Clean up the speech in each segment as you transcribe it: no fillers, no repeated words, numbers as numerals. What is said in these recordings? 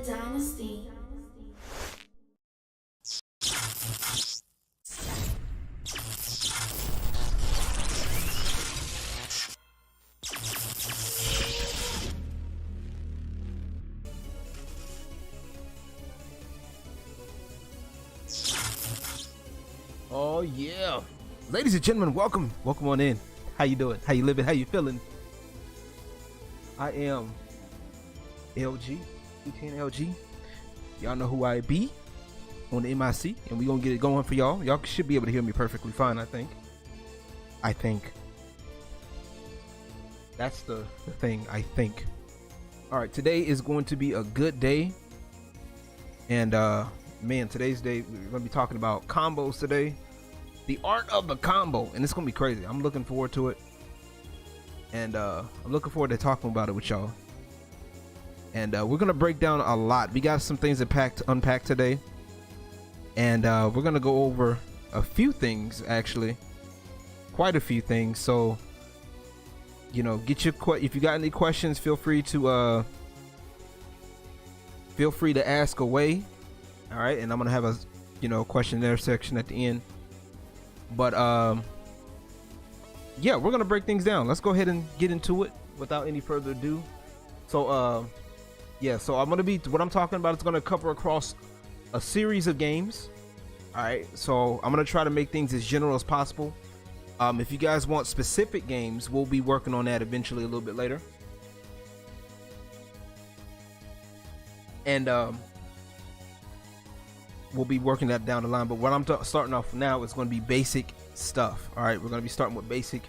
Dynasty. Oh yeah, ladies and gentlemen, welcome on in. How you doing? How you living? How you feeling? I am LG, LG. Y'all know who I be on the MIC, and we gonna get it going for y'all. Y'all should be able to hear me perfectly fine. I think that's the thing. I think. All right, today is going to be a good day, and man, today's day we're gonna be talking about combos today. The art of the combo, and it's gonna be crazy. I'm looking forward to it, and I'm looking forward to talking about it with y'all. And we're gonna break down a lot. We got some things to unpack today, and we're gonna go over a few things, actually, quite a few things. So, you know, get your if you got any questions, feel free to ask away. All right, and I'm gonna have a questionnaire section at the end. But yeah, we're gonna break things down. Let's go ahead and get into it without any further ado. So yeah, so what I'm talking about is gonna cover across a series of games. All right, so I'm gonna try to make things as general as possible. If you guys want specific games, we'll be working on that eventually a little bit later. And we'll be working that down the line, but what I'm starting off now is going to be basic stuff. All right, we're going to be starting with basic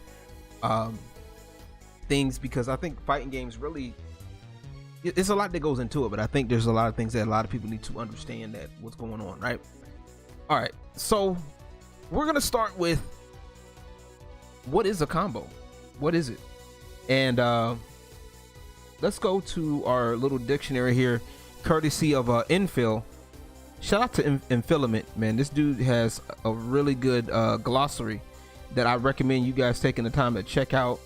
things, because I think fighting games really, it's a lot that goes into it, but I think there's a lot of things that a lot of people need to understand that what's going on, right? All right, so we're going to start with what is a combo? What is it? And let's go to our little dictionary here, courtesy of Infill. Shout out to Infilament, man. This dude has a really good glossary that I recommend you guys taking the time to check out.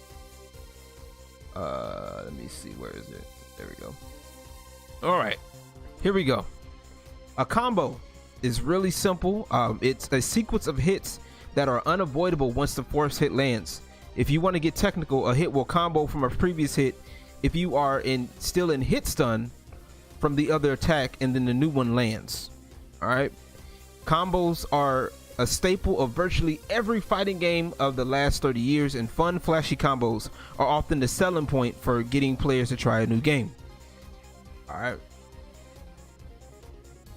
Let me see, where is it? There we go. All right, here we go. A combo is really simple. It's a sequence of hits that are unavoidable once the fourth hit lands. If you want to get technical, a hit will combo from a previous hit if you are still in hit stun from the other attack, and then the new one lands. All right, combos are a staple of virtually every fighting game of the last 30 years, and fun, flashy combos are often the selling point for getting players to try a new game. All right,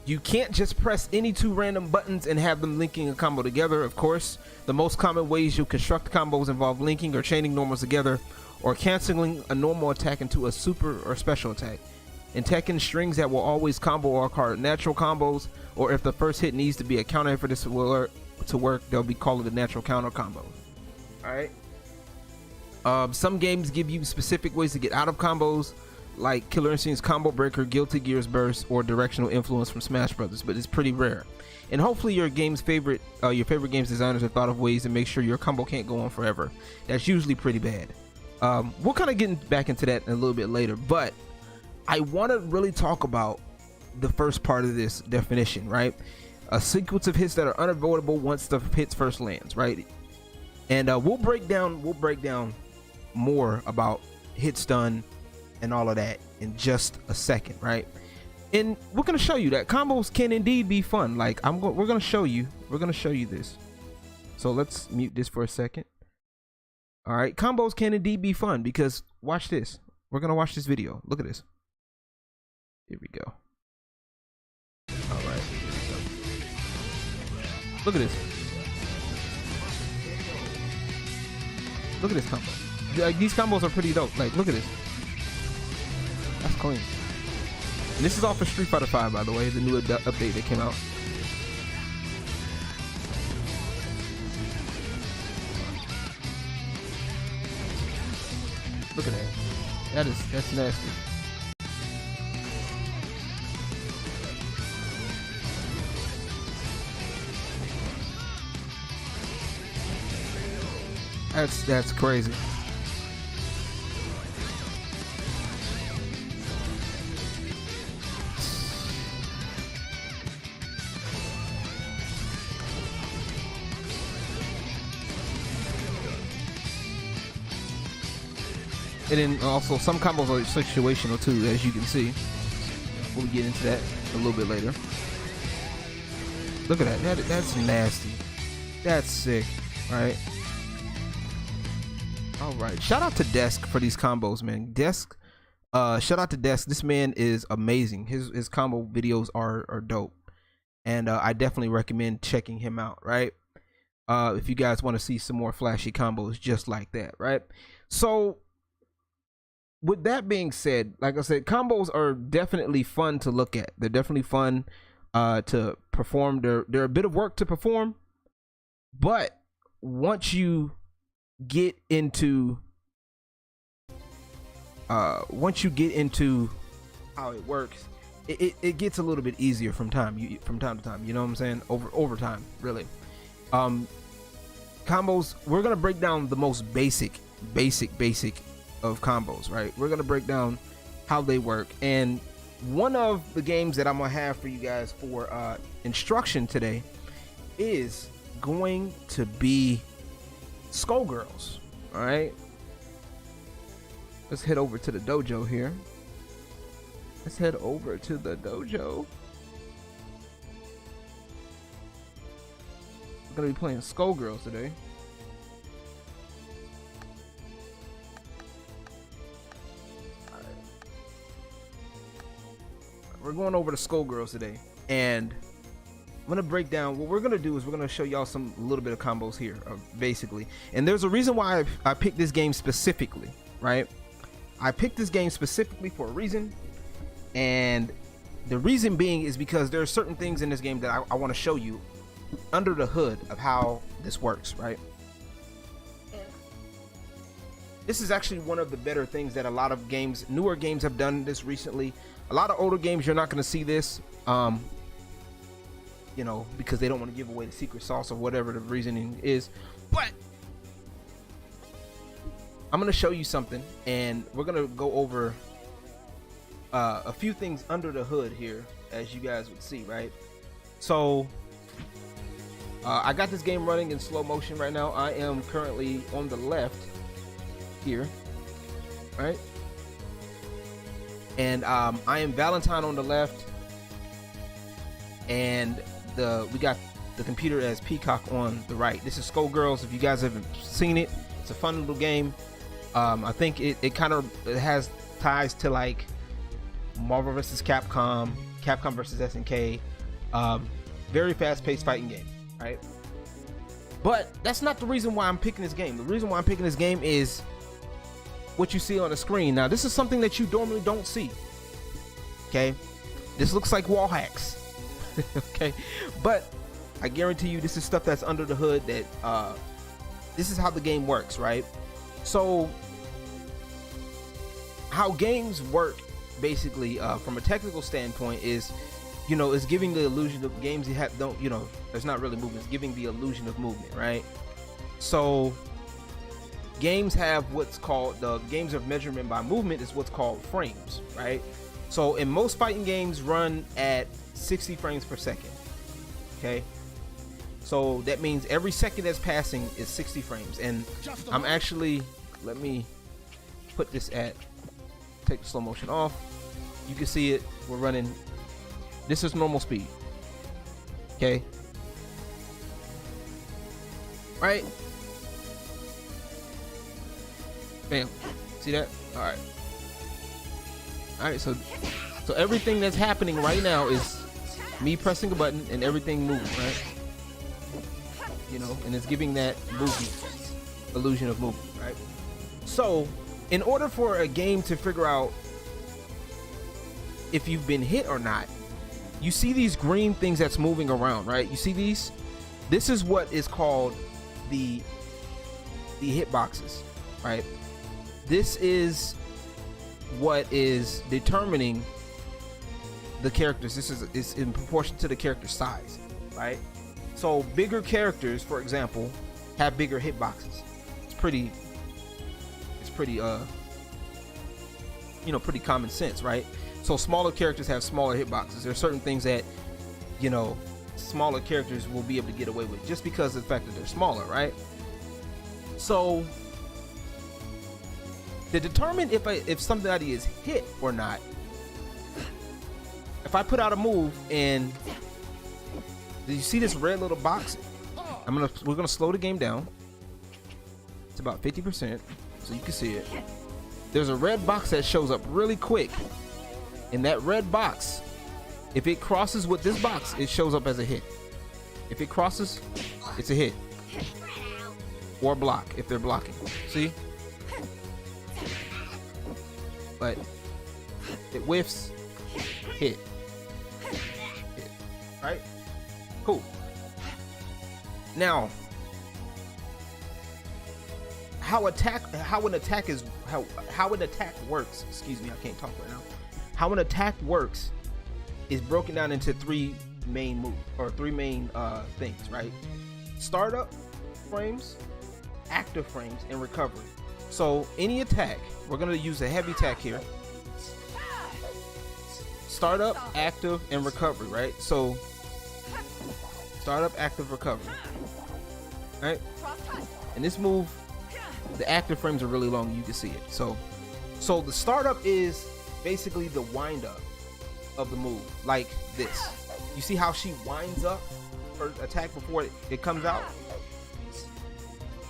you can't just press any two random buttons and have them linking a combo together. Of course, the most common ways you'll construct combos involve linking or chaining normals together, or canceling a normal attack into a super or special attack. In Tekken, strings that will always combo are called natural combos, or if the first hit needs to be a counter for this to work, they'll be called a natural counter combo. All right. Some games give you specific ways to get out of combos, like Killer Instinct's Combo Breaker, Guilty Gear's Burst, or Directional Influence from Smash Brothers, but it's pretty rare. And hopefully your favorite games designers have thought of ways to make sure your combo can't go on forever. That's usually pretty bad. We'll kind of get back into that in a little bit later, but I want to really talk about the first part of this definition, right? A sequence of hits that are unavoidable once the hits first lands, right? And we'll break down more about hit stun and all of that in just a second, right? And we're gonna show you that combos can indeed be fun. Like we're gonna show you this. So let's mute this for a second. All right, combos can indeed be fun, because watch this. We're gonna watch this video. Look at this. Here we go. All right, here we go. Look at this. Look at this combo. Like, these combos are pretty dope. Like, look at this. That's clean. And this is all for Street Fighter 5, by the way, the new update that came out. Look at that. That's nasty. That's crazy. And then also some combos are situational too, as you can see. We'll get into that a little bit later. Look at that. That's nasty. That's sick, right? All right. Shout out to Desk for these combos, man. Desk. Shout out to Desk. This man is amazing. His combo videos are dope, and I definitely recommend checking him out. Right. If you guys want to see some more flashy combos just like that, right? So with that being said, like I said, combos are definitely fun to look at. They're definitely fun to perform. They're a bit of work to perform, but once you get into how it works, it gets a little bit easier from time to time. You know what I'm saying? Over time, really. Combos, we're gonna break down the most basic of combos, right? We're gonna break down how they work, and one of the games that I'm gonna have for you guys for instruction today is going to be Skullgirls. All right, let's head over to the dojo here. Let's head over to the dojo. We're gonna be playing Skullgirls today. We're going over to Skullgirls today, and I'm gonna break down what we're gonna do is we're gonna show y'all some little bit of combos here, basically. And there's a reason why I picked this game specifically, right? I picked this game specifically for a reason, and the reason being is because there are certain things in this game that I want to show you under the hood of how this works, right? This is actually one of the better things that a lot of games, newer games, have done this recently. A lot of older games, you're not going to see this, you know, because they don't want to give away the secret sauce or whatever the reasoning is. But I'm going to show you something, and we're going to go over a few things under the hood here, as you guys would see, right? So I got this game running in slow motion right now. I am currently on the left here, right? And I am Valentine on the left, and we got the computer as Peacock on the right. This is Skullgirls. If you guys haven't seen it, it's a fun little game. I think it kind of has ties to like Marvel vs. Capcom vs. SNK. Very fast-paced fighting game, right? But that's not the reason why I'm picking this game. The reason why I'm picking this game is what you see on the screen. Now, this is something that you normally don't see. Okay, this looks like wall hacks. Okay, but I guarantee you this is stuff that's under the hood that this is how the game works, right? So how games work basically from a technical standpoint is, you know, is giving the illusion of games you have don't, you know, there's not really movement, it's giving the illusion of movement, right? So games have what's called, the games of measurement by movement is what's called frames, right? So in most fighting games run at 60 frames per second. Okay, so that means every second that's passing is 60 frames. And I'm actually, let me put this at, take the slow motion off. You can see it, we're running, this is normal speed. Okay, right? Bam. See that? All right. All right. So everything that's happening right now is me pressing a button and everything moving, right? You know, and it's giving that movement, illusion of movement, right? So, in order for a game to figure out if you've been hit or not, you see these green things that's moving around, right? You see these? This is what is called the hitboxes, right? This is what is determining the characters. This is in proportion to the character size, right? So bigger characters, for example, have bigger hitboxes. It's pretty you know, pretty common sense, right? So smaller characters have smaller hitboxes. There are certain things that, you know, smaller characters will be able to get away with just because of the fact that they're smaller, right? So To determine if somebody is hit or not, if I put out a move and did you see this red little box? We're gonna slow the game down. It's about 50%, so you can see it. There's a red box that shows up really quick. In that red box, if it crosses with this box, it shows up as a hit. If it crosses, it's a hit. Or block if they're blocking. See? But it whiffs, hit. Right? Cool. Now, how an attack works, excuse me, I can't talk right now. How an attack works is broken down into three main moves or three main things, right? Startup frames, active frames, and recovery. So any attack, we're gonna use a heavy attack here. Startup, active, and recovery, right? So startup, active, recovery, right? And this move, the active frames are really long. You can see it. So the startup is basically the wind up of the move, like this. You see how she winds up her attack before it comes out,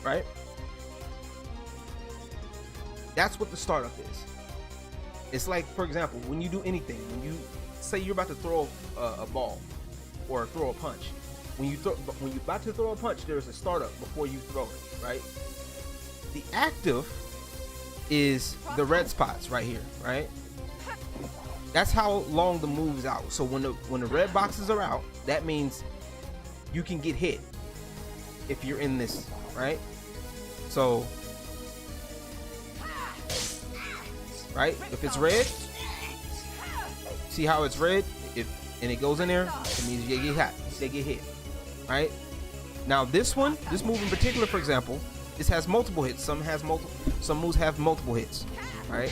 right? That's what the startup is. It's like, for example, when you do anything, when you say you're about to throw a ball or throw a punch, when you're about to throw a punch, there's a startup before you throw it, right? The active is the red spots right here, right? That's how long the move's out. So when the red boxes are out, that means you can get hit if you're in this, right? So, right? If it's red, see how it's red? And it goes in there, it means you get hit. They get hit, right? Now this move in particular, for example, this has multiple hits. Some moves have multiple hits, right?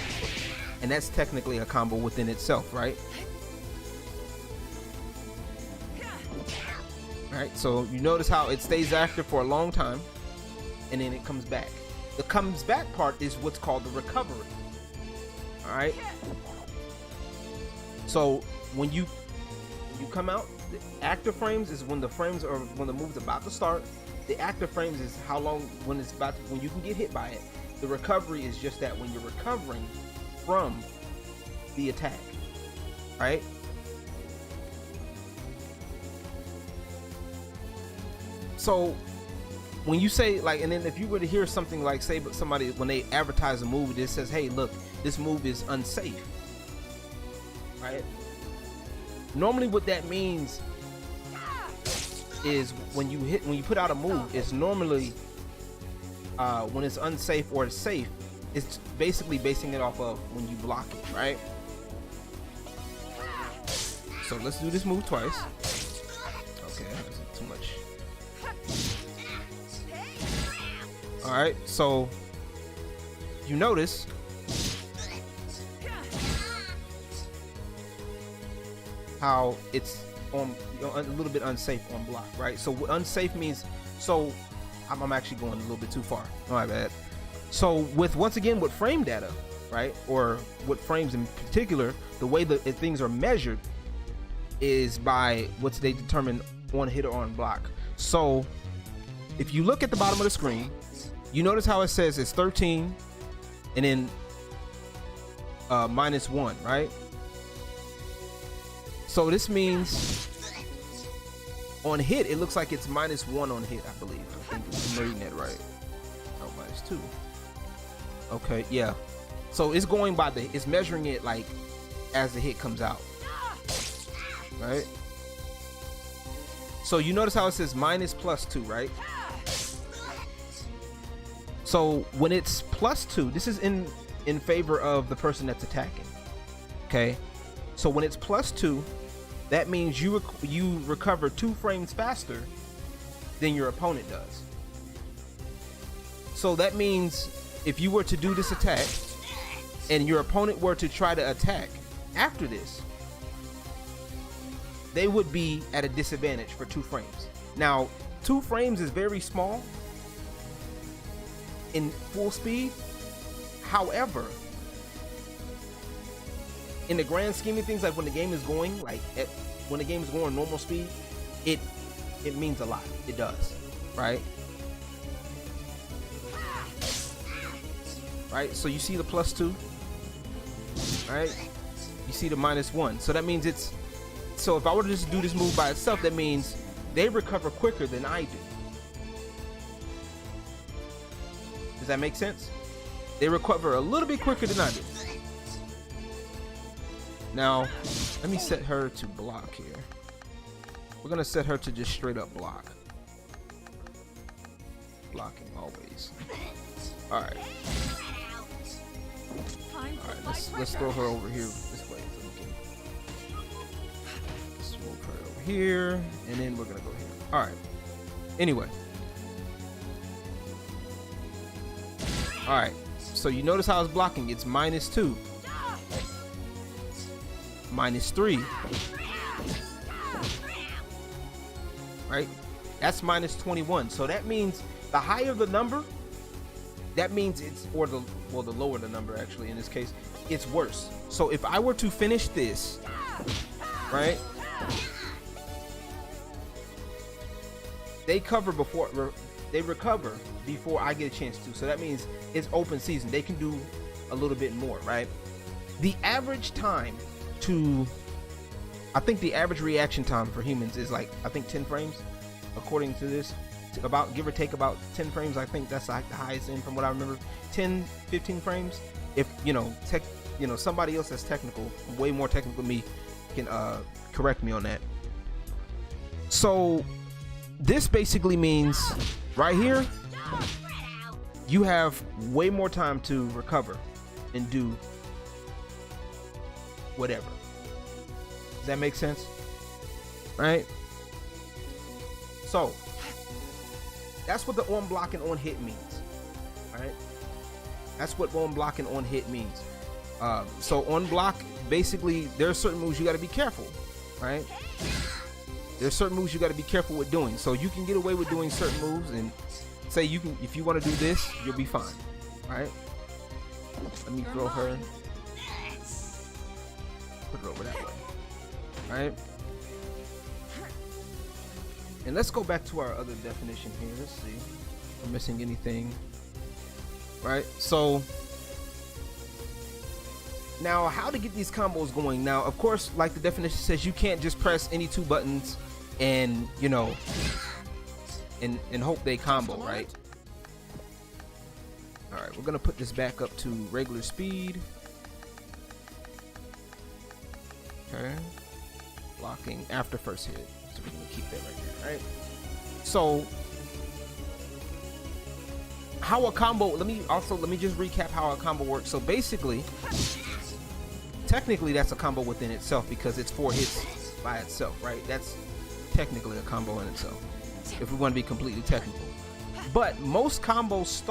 And that's technically a combo within itself, right? Right, so you notice how it stays active for a long time and then it comes back. The comes back part is what's called the recovery. All right. So when you come out, the active frames is when the move's about to start. The active frames is how long when you can get hit by it. The recovery is just that when you're recovering from the attack, right? So when you say like, and then if you were to hear something like, say, but somebody when they advertise a move, it says, "Hey, look, this move is unsafe," right? Normally, what that means is when you put out a move, it's normally when it's unsafe or it's safe, it's basically basing it off of when you block it, right? So let's do this move twice. Okay, that's too much. All right, so you notice how it's on a little bit unsafe on block, right? So unsafe means, so I'm actually going a little bit too far. My bad. So once again with frame data, right, or with frames in particular, the way that things are measured is by what they determine on hit or on block. So if you look at the bottom of the screen, you notice how it says it's 13 and then -1, right? So this means on hit, it looks like it's -1 on hit, I believe. I think I'm reading that right. Oh, -2. Okay, yeah. So it's going by it's measuring it like as the hit comes out, right? So you notice how it says -+2, right? So when it's +2, this is in favor of the person that's attacking. Okay, so when it's +2, that means you recover 2 frames faster than your opponent does. So that means if you were to do this attack and your opponent were to try to attack after this, they would be at a disadvantage for 2 frames. Now, 2 frames is very small in full speed. However, in the grand scheme of things, like when the game is going, when the game is going normal speed, it means a lot. It does, right? Right. So you see the +2, right? You see the -1. So that means it's. So if I were to just do this move by itself, that means they recover quicker than I do. Does that make sense? They recover a little bit quicker than I do. Now, let me set her to block here. We're gonna set her to just straight up block. Blocking always. All right. All right. Let's throw her over here this way. So we can just move her over here, and then we're gonna go here. All right. Anyway. All right. So you notice how it's blocking? It's -2, -3. Right? That's -21. So that means the higher the number, that means it's, or the lower the number actually in this case, it's worse. So if I were to finish this, right? They recover before I get a chance to. So that means it's open season. They can do a little bit more, right? The average time to, I think the average reaction time for humans is like, I think 10 frames, according to this, about give or take about 10 frames. I think that's like the highest end from what I remember. 10, 15 frames. If somebody else that's technical, way more technical than me, can correct me on that. So this basically means right here, you have way more time to recover and do whatever. Does that make sense? Right? So that's what the on block and on hit means. Right? That's what on block and on hit means. So on block, basically, there are certain moves you got to be careful, right? There's certain moves you got to be careful with doing. So you can get away with doing certain moves, and say you can, if you want to do this, you'll be fine, right? Let me throw her. Put it over that way, right? And let's go back to our other definition here. Let's see if I'm missing anything, right? So now, how to get these combos going? Now, of course, like the definition says, you can't just press any two buttons and, you know, and hope they combo, right? All right, we're gonna put this back up to regular speed. Okay, blocking after first hit, so we're gonna keep that right here, right? So how a combo, let me just recap how a combo works. So basically, technically that's a combo within itself because it's 4 hits by itself, right? That's technically a combo in itself, if we want to be completely technical. But most combos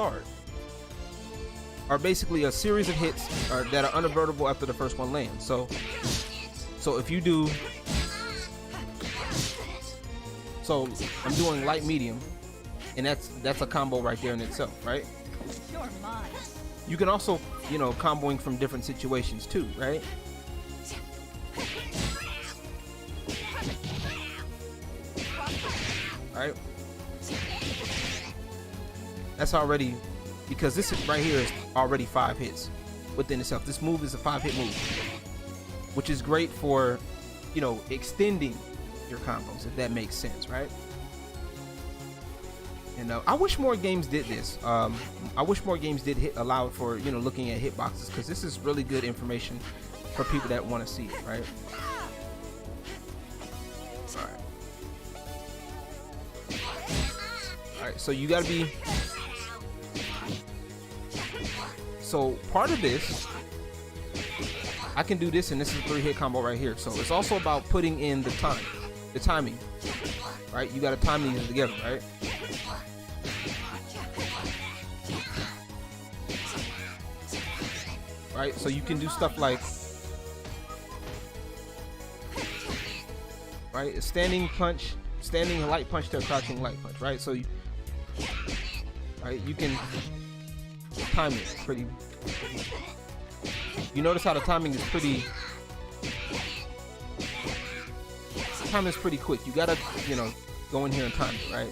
are basically a series of hits that are unavertible after the first one lands. So if you do, so I'm doing light medium, and that's a combo right there in itself, right? You can also, you know, comboing from different situations too, right? Right? That's already, because this is right here is already 5 hits within itself. This move is a 5-hit move, which is great for, you know, extending your combos, if that makes sense, right? And I wish more games did this. I wish more games did allow for, you know, looking at hitboxes, because this is really good information for people that want to see it, right? All right, so you gotta be. So part of this, I can do this, and this is a 3-hit combo right here. So it's also about putting in the timing, right? You gotta time these together, right? Right, so you can do stuff like, right, a standing light punch to a crouching light punch, right? So you can time it You notice how the timing is pretty. Time is pretty quick. You gotta, you know, go in here and time it, right?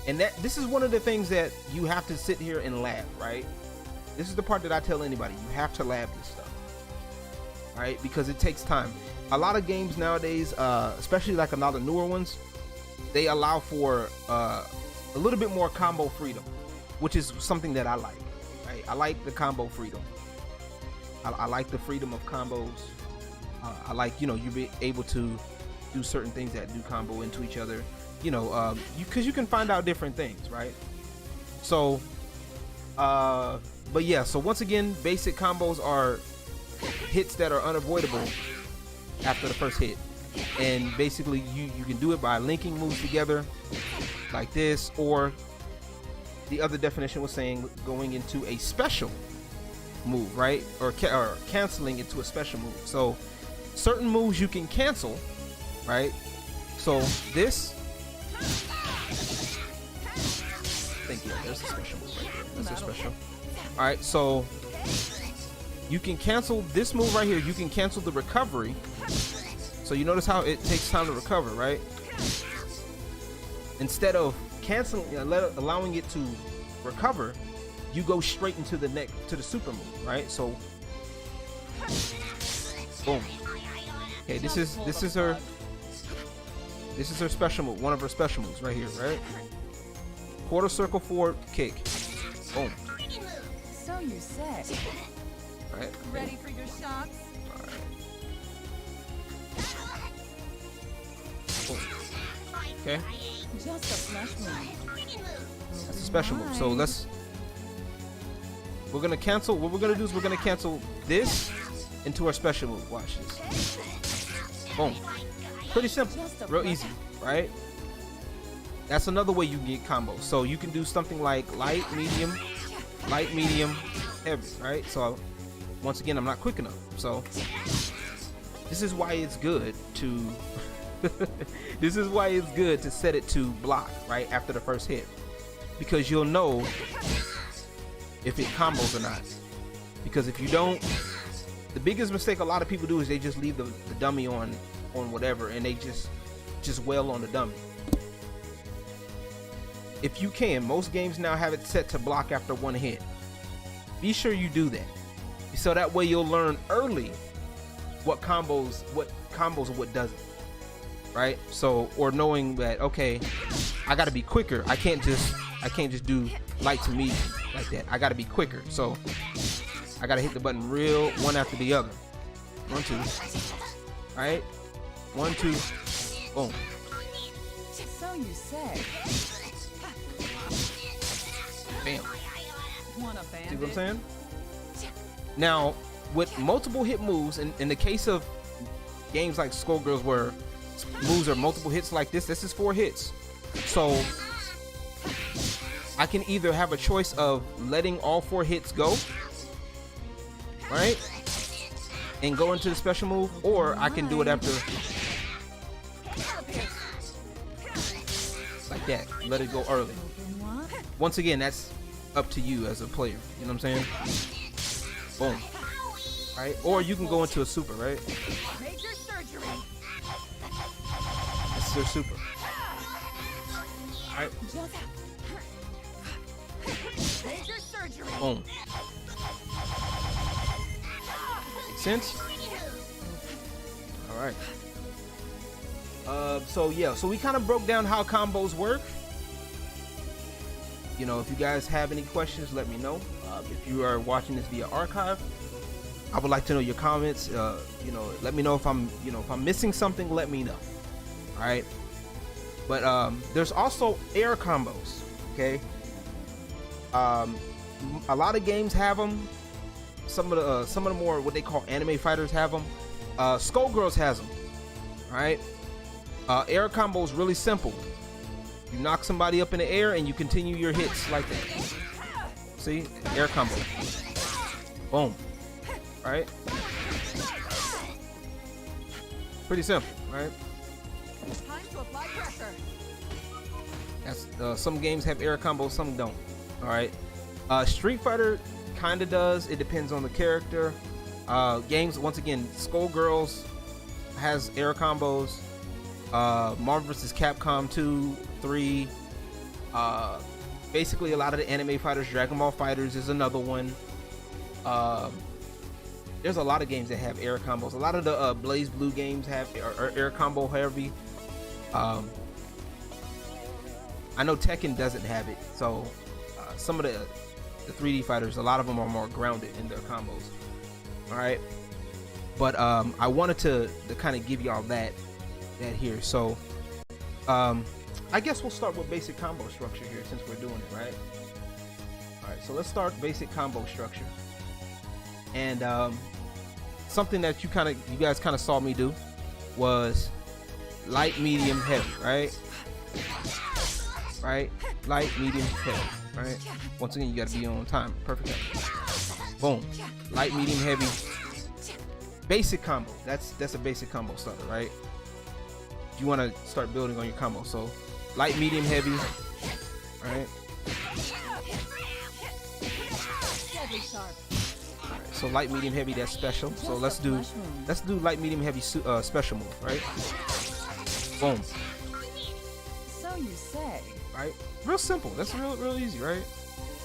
And this is one of the things that you have to sit here and lab, right? This is the part that I tell anybody. You have to lab this stuff, right? Because it takes time. A lot of games nowadays, especially like a lot of newer ones, they allow for a little bit more combo freedom, which is something that I like, right? I like the combo freedom. I like the freedom of combos. I like, you know, you be able to do certain things that do combo into each other, you know, because you can find out different things, right? So, but yeah, so once again, basic combos are hits that are unavoidable after the first hit. And basically you can do it by linking moves together like this, or the other definition was saying going into a special move, right? Or canceling into a special move. So certain moves you can cancel, right? So this, thank you, there's a special move right there. That's a special. All right, so you can cancel this move right here. You can cancel the recovery. So you notice how it takes time to recover, right? Instead of canceling, allowing it to recover, you go straight into the to the super move, right? So, boom. Okay, this is her special move, one of her special moves right here, right? Quarter circle forward kick. Boom. So you said. All right. Ready for your shots? All right. Boom. Okay. Just a flush move. That's a special move. So we're gonna cancel. What we're gonna do is we're gonna cancel this into our special move. Watch this. Boom. Pretty simple, real easy, right? That's another way you can get combos. So you can do something like light, medium, heavy, right? So once again, I'm not quick enough. So this is why it's good to this is why it's good to set it to block right after the first hit, because you'll know if it combos or not. Because if you don't, the biggest mistake a lot of people do is they just leave the dummy on whatever, and they just wail on the dummy. If you can, most games now have it set to block after one hit. Be sure you do that, so that way you'll learn early what combos and what doesn't, right? So, or knowing that, okay, I gotta be quicker. I can't just do light to medium like that. I gotta be quicker. So I gotta hit the button real one after the other. 1, 2, right? 1, 2, boom. So you said. Bam. Wanna See what I'm saying? Now, with multiple hit moves, in the case of games like Skullgirls where moves are multiple hits like this is 4 hits. So I can either have a choice of letting all 4 hits go, right? And go into the special move, or I can do it after like that. Let it go early. Once again, that's up to you as a player. You know what I'm saying? Boom. Right? Or you can go into a super, right? Major surgery. This is their super. Alright. Major surgery. Boom. Make sense? Alright. So yeah, so we kind of broke down how combos work. You know, if you guys have any questions, let me know. If you are watching this via archive, I would like to know your comments. You know, let me know if I'm missing something. Let me know. All right. But there's also air combos. Okay. A lot of games have them. Some of the more what they call anime fighters have them. Skullgirls has them. All right. Air combo is really simple. You knock somebody up in the air and you continue your hits like that. See? Air combo. Boom. Right? Pretty simple, right? Time to apply pressure. That's some games have air combos, some don't. Alright. Street Fighter kind of does. It depends on the character. Games, once again, Skullgirls has air combos. Marvel vs. Capcom 2, 3. Basically, a lot of the anime fighters, Dragon Ball Fighters is another one. There's a lot of games that have air combos. A lot of the Blaze Blue games have air combo heavy. I know Tekken doesn't have it, so some of the 3D fighters, a lot of them are more grounded in their combos. All right, but I wanted to kind of give y'all that here. So I guess we'll start with basic combo structure here since we're doing it, right? All right, so let's start basic combo structure. And something that you guys kind of saw me do was light, medium, heavy, right? Right? Light, medium, heavy, right? Once again, you got to be on time. Perfect. Boom. Light, medium, heavy. Basic combo. That's a basic combo starter, right? You want to start building on your combo. So light, medium, heavy, right? Alright, so light, medium, heavy, that's special. So let's do light, medium, heavy special move, right? Boom. So you say. Right? Real simple. That's real easy, right?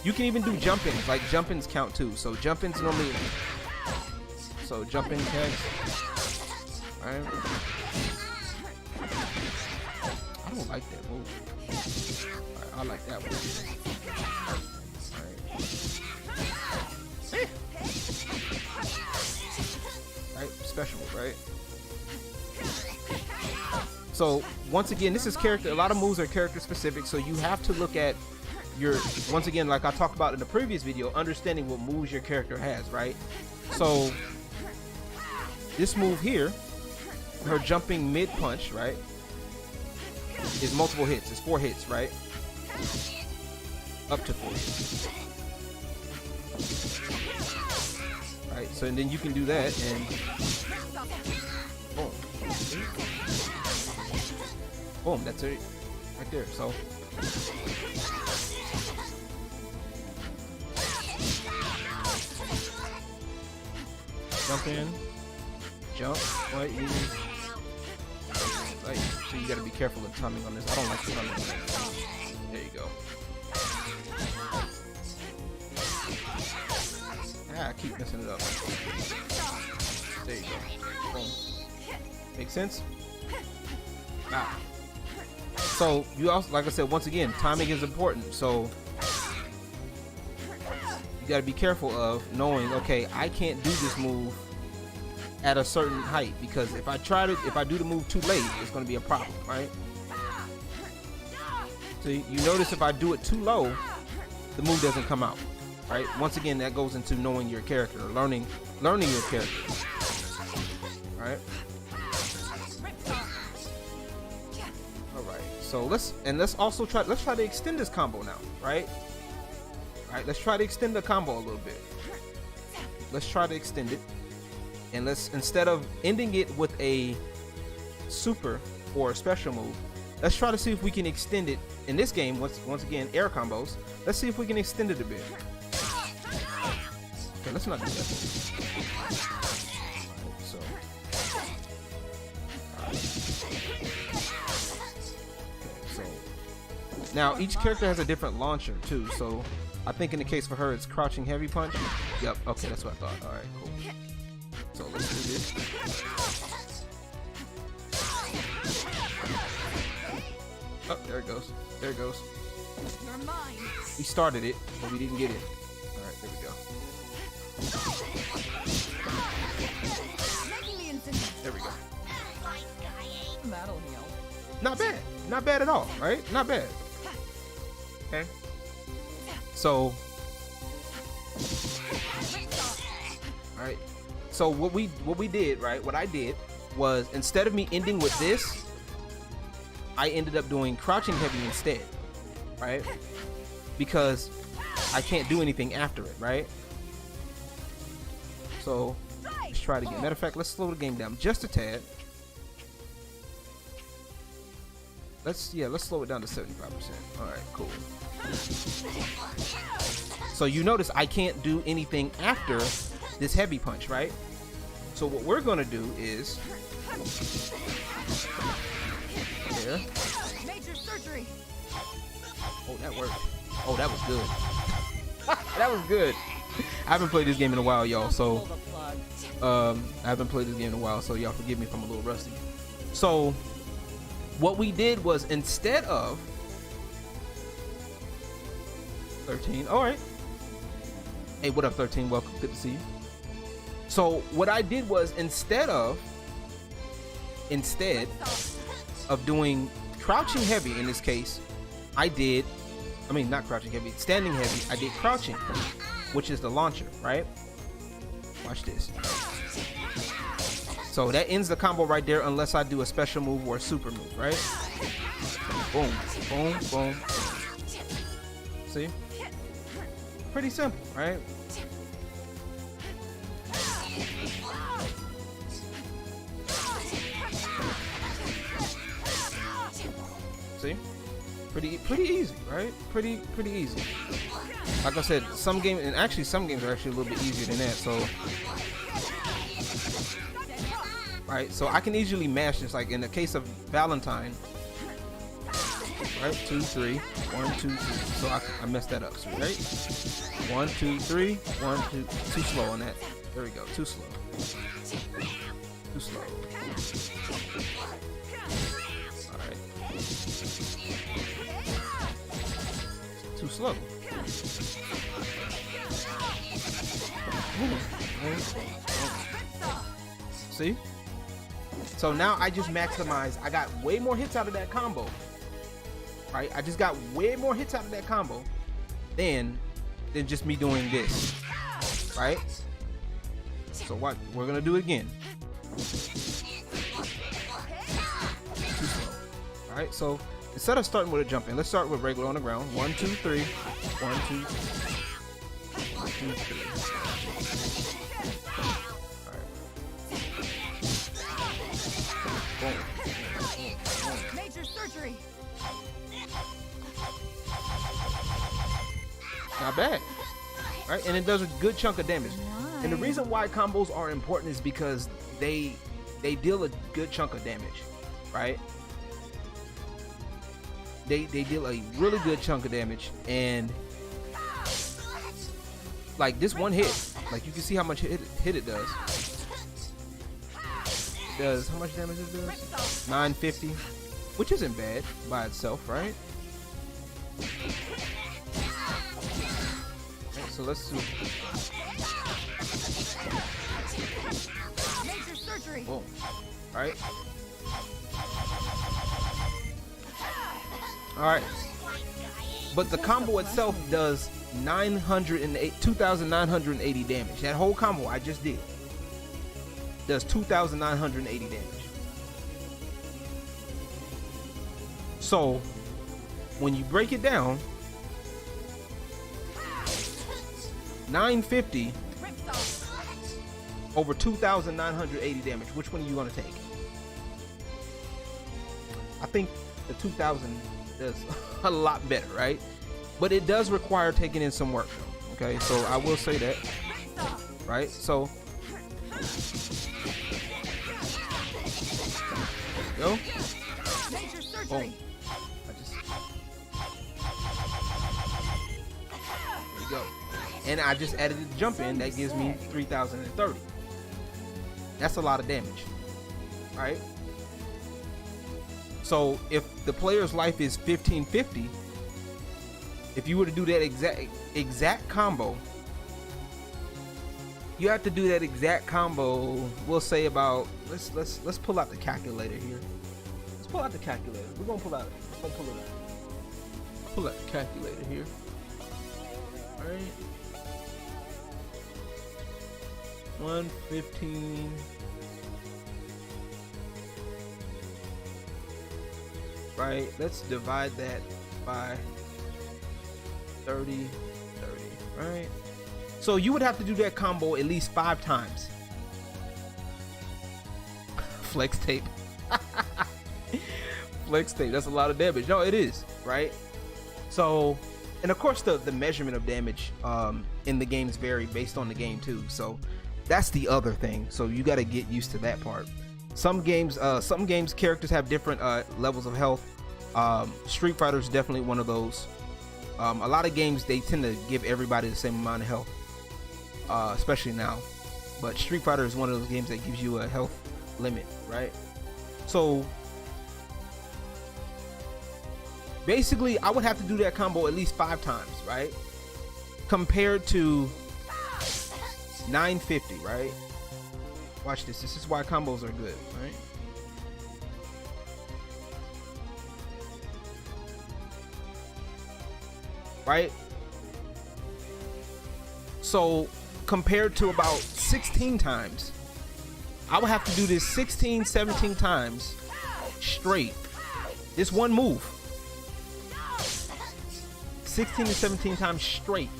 You can even do jump-ins. Like jump-ins count too. So jump-ins normally. So jump-in counts. Right? I don't like that move. Right, I like that one. Right, special move, right? So once again, this is character. A lot of moves are character specific, so you have to look at your, once again, like I talked about in the previous video, understanding what moves your character has, right? So this move here, her jumping mid punch, right, is multiple hits. It's 4 hits, right? Up to 4 hits. Right, so and then you can do that and boom. Boom, that's it right there. So jump in, jump, right, right. So you gotta be careful of timing on this. I don't like the timing on this. There you go. I keep messing it up. There you go. Boom. Make sense? Ah. So you also, like I said, once again, timing is important. So you got to be careful of knowing, okay, I can't do this move at a certain height, because if I do the move too late, it's going to be a problem, right? So you notice if I do it too low, the move doesn't come out, right? Once again, that goes into knowing your character, learning your character, right? So let's try to extend this combo now, right? All right, let's try to extend the combo a little bit. Let's try to extend it, and let's, instead of ending it with a super or a special move, let's try to see if we can extend it in this game. Once again, air combos. Let's see if we can extend it a bit. Okay, let's not do that. So. Now each character has a different launcher too, so I think in the case for her it's crouching heavy punch. Yep, okay, that's what I thought. Alright, cool. So let's do this. Oh, there it goes. There it goes. You're mine. We started it, but we didn't get it. Alright, there we go. There we go. That'll heal. Not bad. Not bad at all, right? Not bad. Okay. So, all right. So what we did, right? What I did was, instead of me ending with this, I ended up doing crouching heavy instead, right? Because I can't do anything after it, right? So let's try it again. Matter of fact, let's slow the game down just a tad. let's slow it down to 75%. All right, cool. So you notice I can't do anything after this heavy punch, right? So what we're gonna do is there. Major surgery. Oh, that worked. Oh, that was good. That was good. I haven't played this game in a while, y'all. So I haven't played this game in a while, so y'all forgive me if I'm a little rusty. So what we did was, instead of 13, all right. Hey, what up, 13? Welcome, good to see you. So what I did was, instead of doing crouching heavy in this case, not crouching heavy, standing heavy, I did crouching, which is the launcher, right? Watch this. So that ends the combo right there, unless I do a special move or a super move, right? Boom, boom, boom. See? Pretty simple, right? See? Pretty easy, right? Pretty easy. Like I said, some games are actually a little bit easier than that. So, right? So I can easily mash this. Like in the case of Valentine, right? 2, 3, 1, 2, 3. So I messed that up. So, right? 1, 2, 3, 1, 2. Too slow on that. There we go. Too slow. Too slow. All right. Too slow. See? So now I just maximized. I got way more hits out of that combo. Right? I just got way more hits out of that combo than just me doing this. Right? So what? We're gonna do it again. Too slow. All right. So instead of starting with a jump in, let's start with regular on the ground. 1, 2, 3. 1, 2, 1, 2, 3. All right. Boom. Major surgery. Not bad. Right? And it does a good chunk of damage. And the reason why combos are important is because they deal a good chunk of damage, right? They deal a really good chunk of damage, and like this one hit, like you can see how much hit it does. How much damage it does? 950, which isn't bad by itself, right? Okay, so let's see. Major surgery. Boom. All right. All right. But the combo itself does 2,980 damage. That whole combo I just did does 2,980 damage. So when you break it down, 950 over 2,980 damage. Which one are you going to take? I think the 2,000 does a lot better, right? But it does require taking in some work, though. Okay, so I will say that, right? So, go. Boom. There you go. And I just added the jump in. That gives me 3,030. That's a lot of damage, right? So if the player's life is 1550, if you were to do that exact combo, you have to do that exact combo. We'll say about let's pull out the calculator here. Let's pull out the calculator. We're gonna pull it out. Pull out the calculator here. All right. 115. Right, let's divide that by 30, right? So you would have to do that combo at least 5 times. Flex tape. flex tape. That's a lot of damage. No, it is, right? So, and of course the measurement of damage in the games vary based on the game too. So that's the other thing. So you got to get used to that part. Some games characters have different levels of health. Street Fighter is definitely one of those. A lot of games, they tend to give everybody the same amount of health, especially now. But Street Fighter is one of those games that gives you a health limit, right? So basically, I would have to do that combo at least 5 times, right? Compared to 950, right? Watch this. This is why combos are good, right? Right? So compared to about 16 times, I would have to do this 16, 17 times straight. This one move. 16 to 17 times straight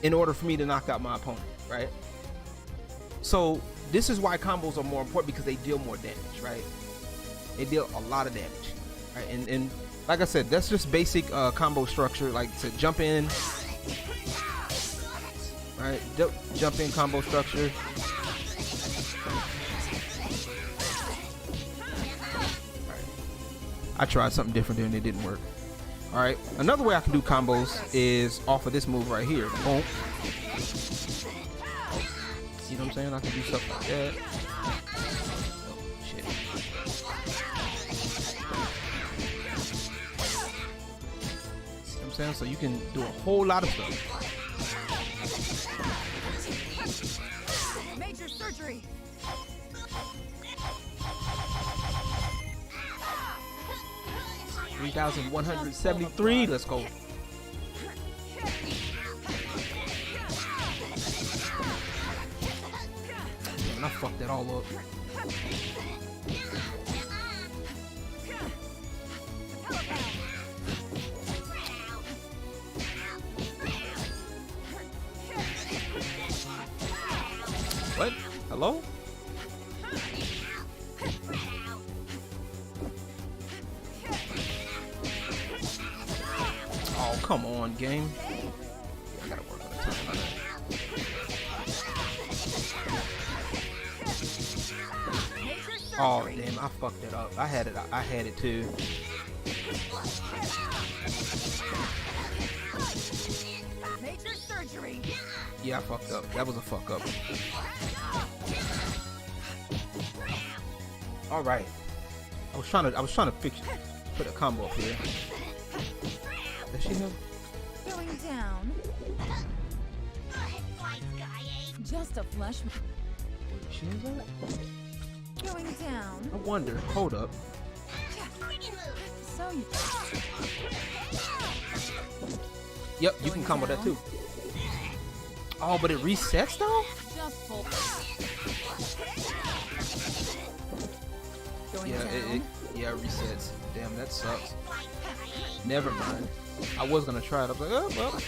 in order for me to knock out my opponent, right? So this is why combos are more important, because they deal more damage, right? They deal a lot of damage, right? And like I said, that's just basic combo structure, like to jump in, right? Jump in combo structure. Right. I tried something different there and it didn't work. All right, another way I can do combos is off of this move right here. Boom. You know what I'm saying? I can do stuff like that. Oh, shit. You know what I'm saying? So you can do a whole lot of stuff. Major surgery. 3,173. Let's go. Man, I fucked that all up. What? Hello? Oh, come on, game. I gotta work on the time on that. Oh, damn, I fucked it up. I had it too. Major surgery. Yeah, I fucked up. That was a fuck up. All right. I was trying to put a combo up here. Does she know? Going down. Just a flush. She knows that? Going down. I wonder. Hold up. So you. Yep, you can combo that too. Oh, but it resets though? Just full. Going Yeah, down. it resets. Damn, that sucks. Never mind. I was gonna try it. I was like, oh well.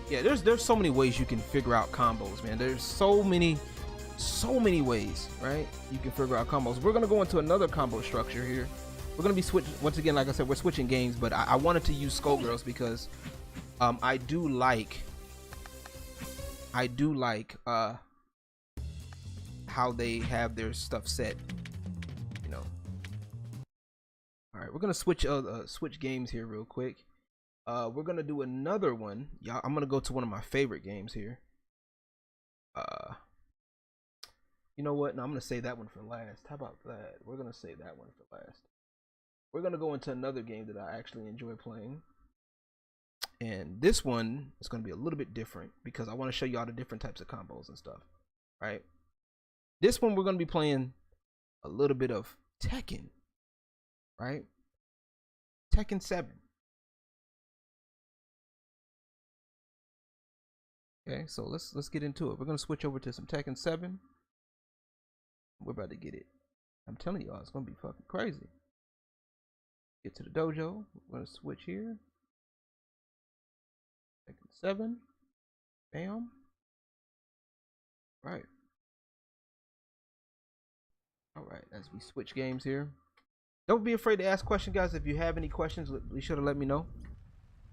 Yeah, there's so many ways you can figure out combos, man. There's so many ways, right? You can figure out combos. We're gonna go into another combo structure here. We're gonna be once again, like I said, we're switching games, but I wanted to use Skullgirls because I do like how they have their stuff set, you know. All right, we're gonna switch games here real quick. We're gonna do another one. Yeah, I'm gonna go to one of my favorite games here. You know what? No, I'm gonna save that one for last. How about that? We're gonna save that one for last. We're gonna go into another game that I actually enjoy playing, and this one is gonna be a little bit different because I want to show you all the different types of combos and stuff. Right? This one we're gonna be playing a little bit of Tekken. Right? Tekken 7. Okay, so let's get into it. We're gonna switch over to some Tekken 7. We're about to get it. I'm telling y'all, it's gonna be fucking crazy. Get to the dojo. We're gonna switch here. Tekken 7. Bam. Right. All right, as we switch games here. Don't be afraid to ask questions, guys. If you have any questions, be sure to let me know,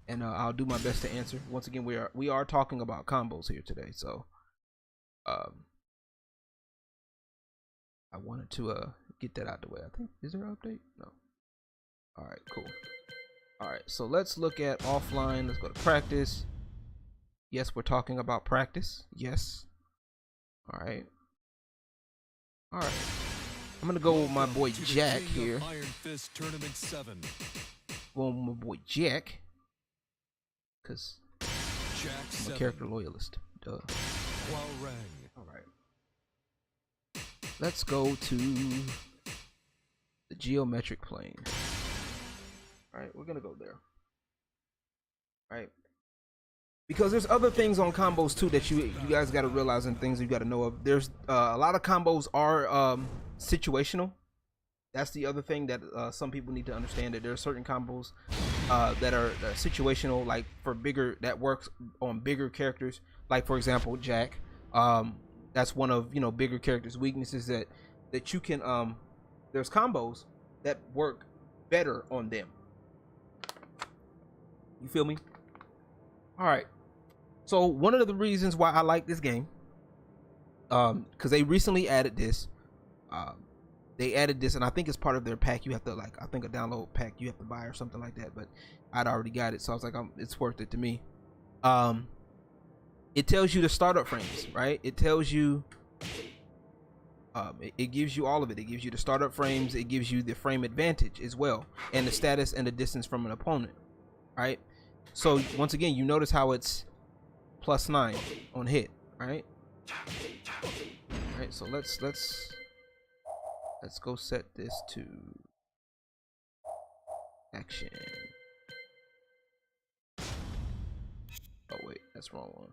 and I'll do my best to answer. Once again, we are talking about combos here today, so I wanted to get that out the way. I think, is there an update? No. All right, cool. All right, so let's look at offline. Let's go to practice. Yes, we're talking about practice. Yes. All right. All right. I'm gonna go with my boy Jack here. Iron Fist Tournament 7. Going with my boy Jack, cause Jack I'm a 7. character loyalist. Duh. Huao Rang. All right. Let's go to the geometric plane. All right, we're gonna go there. All right. Because there's other things on combos too that you guys got to realize, and things you got to know of. There's a lot of combos are situational. That's the other thing that some people need to understand, that there are certain combos that are situational, like for bigger, that works on bigger characters. Like for example, Jack. That's one of bigger characters' weaknesses, that you can there's combos that work better on them. You feel me? All right. So one of the reasons why I like this game, because they recently added this. They added this, and I think it's part of their pack. You have to, like, I think a download pack you have to buy or something like that. But I'd already got it, so I was like, it's worth it to me. It tells you the startup frames, right? It tells you, it gives you all of it. It gives you the startup frames. It gives you the frame advantage as well, and the status and the distance from an opponent, right? So once again, you notice how it's +9 on hit, right? All right, so let's go set this to action. Oh wait, that's wrong one.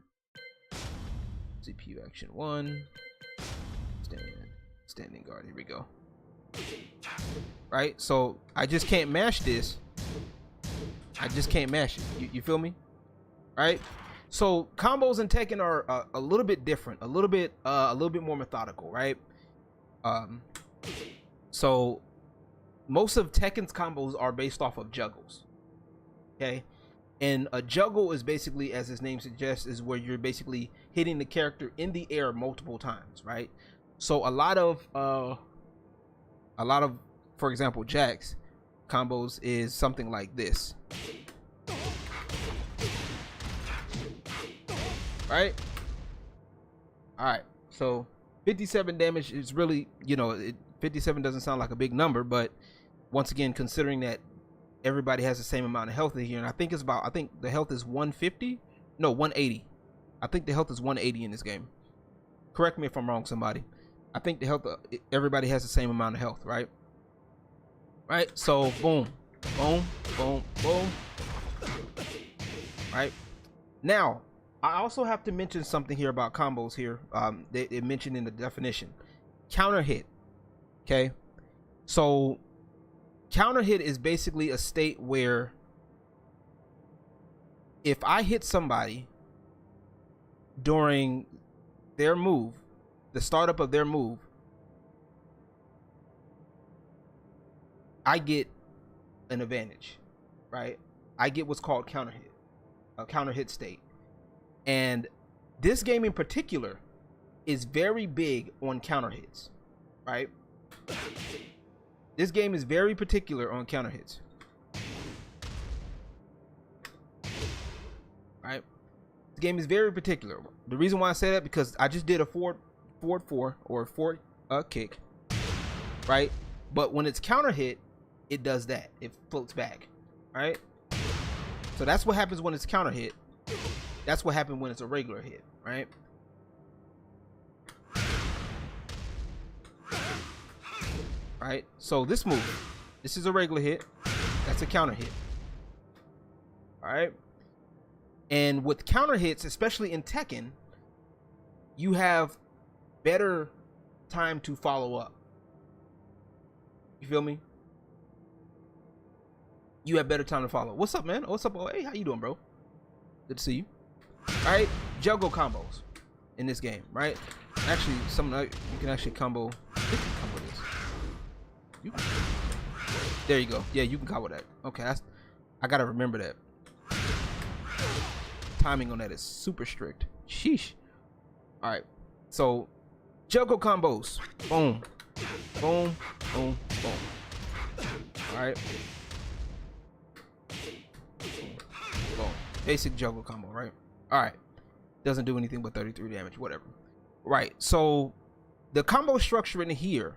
CPU action 1. Standing guard. Here we go. Right, so I just can't mash this. I just can't mash it. You feel me? Right? So combos in Tekken are a little bit different, a little bit more methodical, right? So most of Tekken's combos are based off of juggles. Okay, and a juggle is basically, as its name suggests, is where you're basically hitting the character in the air multiple times, right? So a lot of for example, Jack's combos is something like this. Right? All right, so 57 damage is really, 57 doesn't sound like a big number, but once again, considering that everybody has the same amount of health here, and I think the health is 150, no, 180. I think the health is 180 in this game. Correct me if I'm wrong, somebody. I think the health, everybody has the same amount of health, right? Right, so boom, boom, boom, boom. Right, now I also have to mention something here about combos here. They mentioned in the definition, counter hit. Okay, so counter hit is basically a state where if I hit somebody during their move, the startup of their move, I get an advantage, right? I get what's called counter hit, a counter hit state. And this game in particular is very big on counter hits, right? This game is very particular on counter hits, right? This game is very particular. The reason why I say that, because I just did a forward 4 or a forward kick, right? But when it's counter hit, it does that. It floats back, right? So that's what happens when it's counter hit. That's what happened when it's a regular hit, right? Right, so this is a regular hit. That's a counter hit. All right, and with counter hits, especially in Tekken, you have better time to follow up. You feel me? You have better time to follow. What's up, man? What's up? Oh, hey, how you doing, bro? Good to see you. All right, juggle combos in this game, right? Actually, you can actually combo. You can combo this. There you go. Yeah, you can combo that. Okay, I gotta remember that. Timing on that is super strict. Sheesh. All right, so juggle combos. Boom, boom, boom, boom. All right. Boom. Basic juggle combo, right? All right. Doesn't do anything but 33 damage, whatever. Right. So the combo structure in here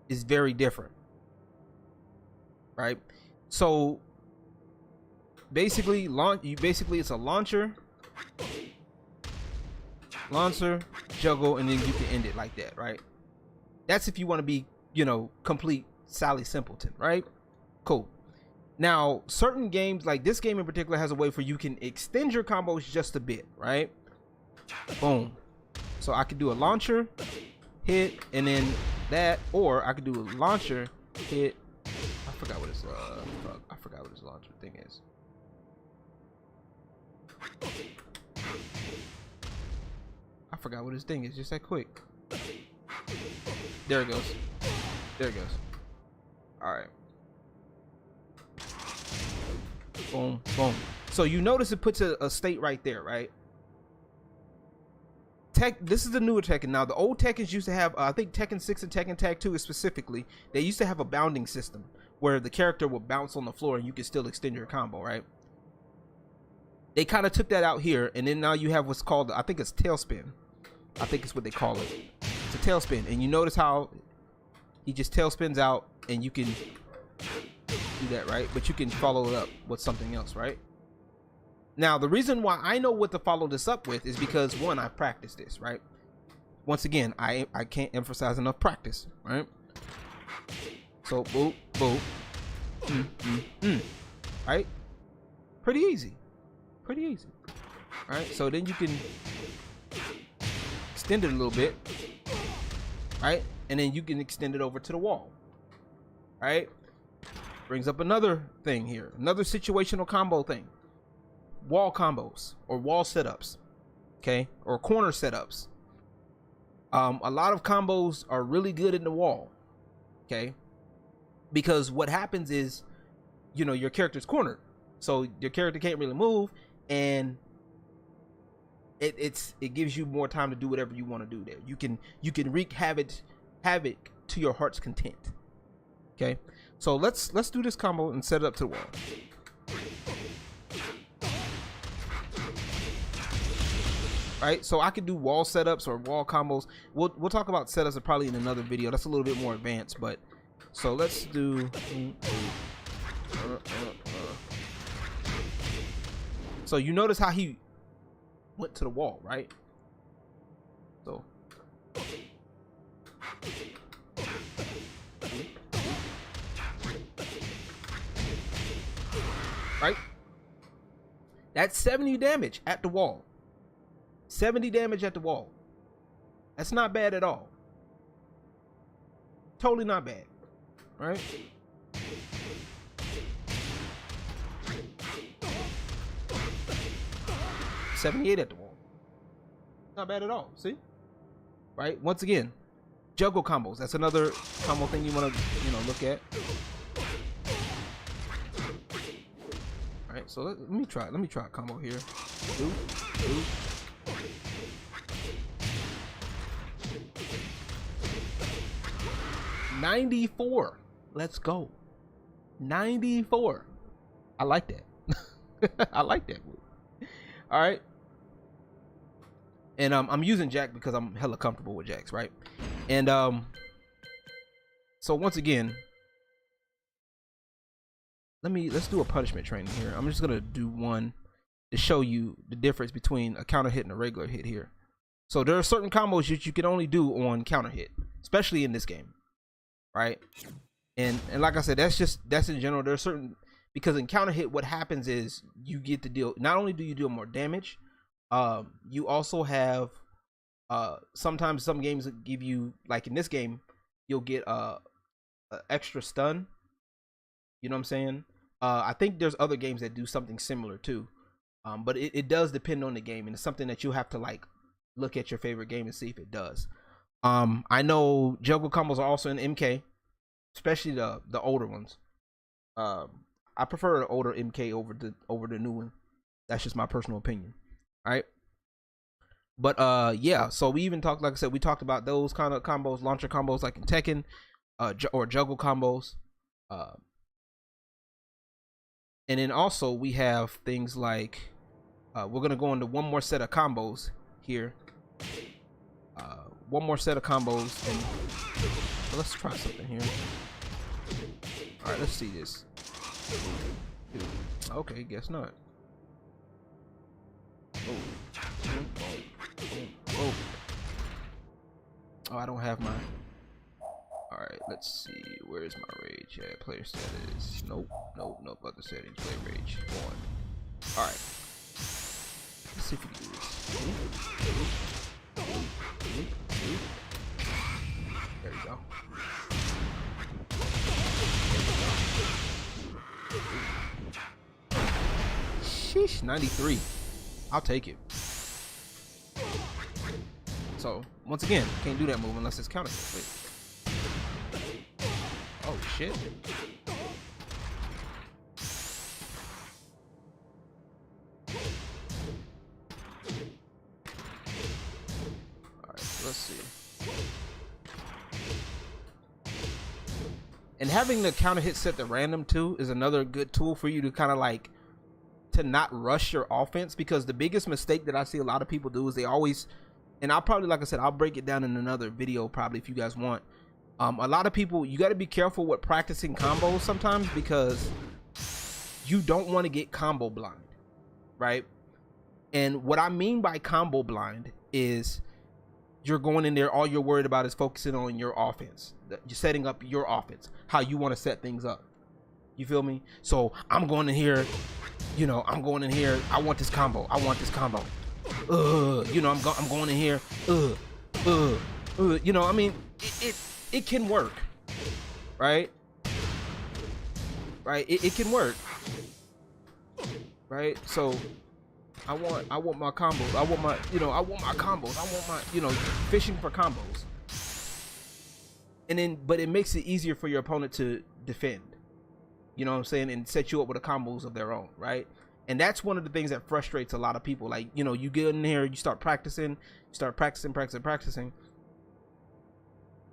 is very different. Right? So basically it's a launcher, juggle, and then you can end it like that, right? That's if you want to be, you know, complete Sally Simpleton, right? Cool. Now, certain games, like this game in particular, has a way for you can extend your combos just a bit, right? Boom. So I could do a launcher, hit, and then that, or I could do a launcher, hit. I forgot what his launcher thing is. I forgot what his thing is. Just that quick. There it goes. There it goes. All right. Boom, boom. So you notice it puts a state right there, right? This is the newer Tekken. Now, the old Tekkens used to have, I think Tekken 6 and Tekken Tag 2 specifically, they used to have a bounding system where the character would bounce on the floor and you could still extend your combo, right? They kind of took that out here, and then now you have what's called, I think it's tailspin. I think it's what they call it. It's a tailspin, and you notice how he just tailspins out, and you can do that, right? But you can follow it up with something else, right? Now, the reason why I know what to follow this up with is because, one, I practiced this, right? Once again, I can't emphasize enough practice, right? So, boop, boop, right? Pretty easy. Pretty easy. All right, so then you can extend it a little bit, right? And then you can extend it over to the wall, right? Brings up another thing here, another situational combo thing. Wall combos or wall setups, okay, or corner setups. A lot of combos are really good in the wall, okay, because what happens is, you know, your character's cornered, so your character can't really move, and it gives you more time to do whatever you want to do there. You can wreak havoc to your heart's content. Okay, so let's do this combo and set it up to the wall. Right, so I could do wall setups or wall combos. We'll talk about setups probably in another video. That's a little bit more advanced, but so let's do. So you notice how he went to the wall, right? So. Right? That's 70 damage at the wall. 70 damage at the wall. That's not bad at all. Totally not bad. All right? $78 at the wall. Not bad at all. See? Right? Once again, juggle combos. That's another combo thing you want to, look at. All right, so let me try a combo here. Ooh. 94. Let's go. 94. I like that. I like that move. All right. And I'm using Jack because I'm hella comfortable with Jacks, right? And so once again, let's do a punishment training here. I'm just gonna do one to show you the difference between a counter hit and a regular hit here. So there are certain combos that you can only do on counter hit, especially in this game, right? And like I said, that's in general. There are certain, because in counter hit, what happens is you get to deal, not only do you deal more damage, you also have sometimes some games give you, like in this game, you'll get a extra stun. You know what I'm saying? I think there's other games that do something similar too. But it does depend on the game, and it's something that you have to like look at your favorite game and see if it does. I know juggle combos are also in MK, especially the older ones. I prefer the older MK over the new one. That's just my personal opinion. All right. But yeah, so we even talked, like I said, we talked about those kind of combos, launcher combos like in Tekken, or juggle combos. And then also we have things like we're gonna go into one more set of combos here. One more set of combos, and so let's try something here. All right, let's see this. Okay, guess not. Oh, I don't have my. All right, let's see. Where is my rage at? Player status. Nope. Other settings. Player rage. On. All right. Let's see if we can do this. There we go. Sheesh, 93. I'll take it. So once again, can't do that move unless it's counted. Wait. Oh shit. Alright, so let's see. And having the counter hit set to random too is another good tool for you to kind of like to not rush your offense, because the biggest mistake that I see a lot of people do is they always, and I'll probably, like I said, I'll break it down in another video probably if you guys want. A lot of people, you got to be careful with practicing combos sometimes, because you don't want to get combo blind, right? And what I mean by combo blind is you're going in there, all you're worried about is focusing on your offense. You're setting up your offense, how you want to set things up. You feel me? So I'm going in here, you know, I'm going in here, I want this combo, I want this combo. You know, I'm going in here, you know, I mean, it can work, right? Right? It can work, right? So I want my combos. I want my combos. I want my, you know, fishing for combos. And then, but it makes it easier for your opponent to defend. You know what I'm saying? And set you up with the combos of their own, right? And that's one of the things that frustrates a lot of people. Like, you know, you get in here, you start practicing, practicing.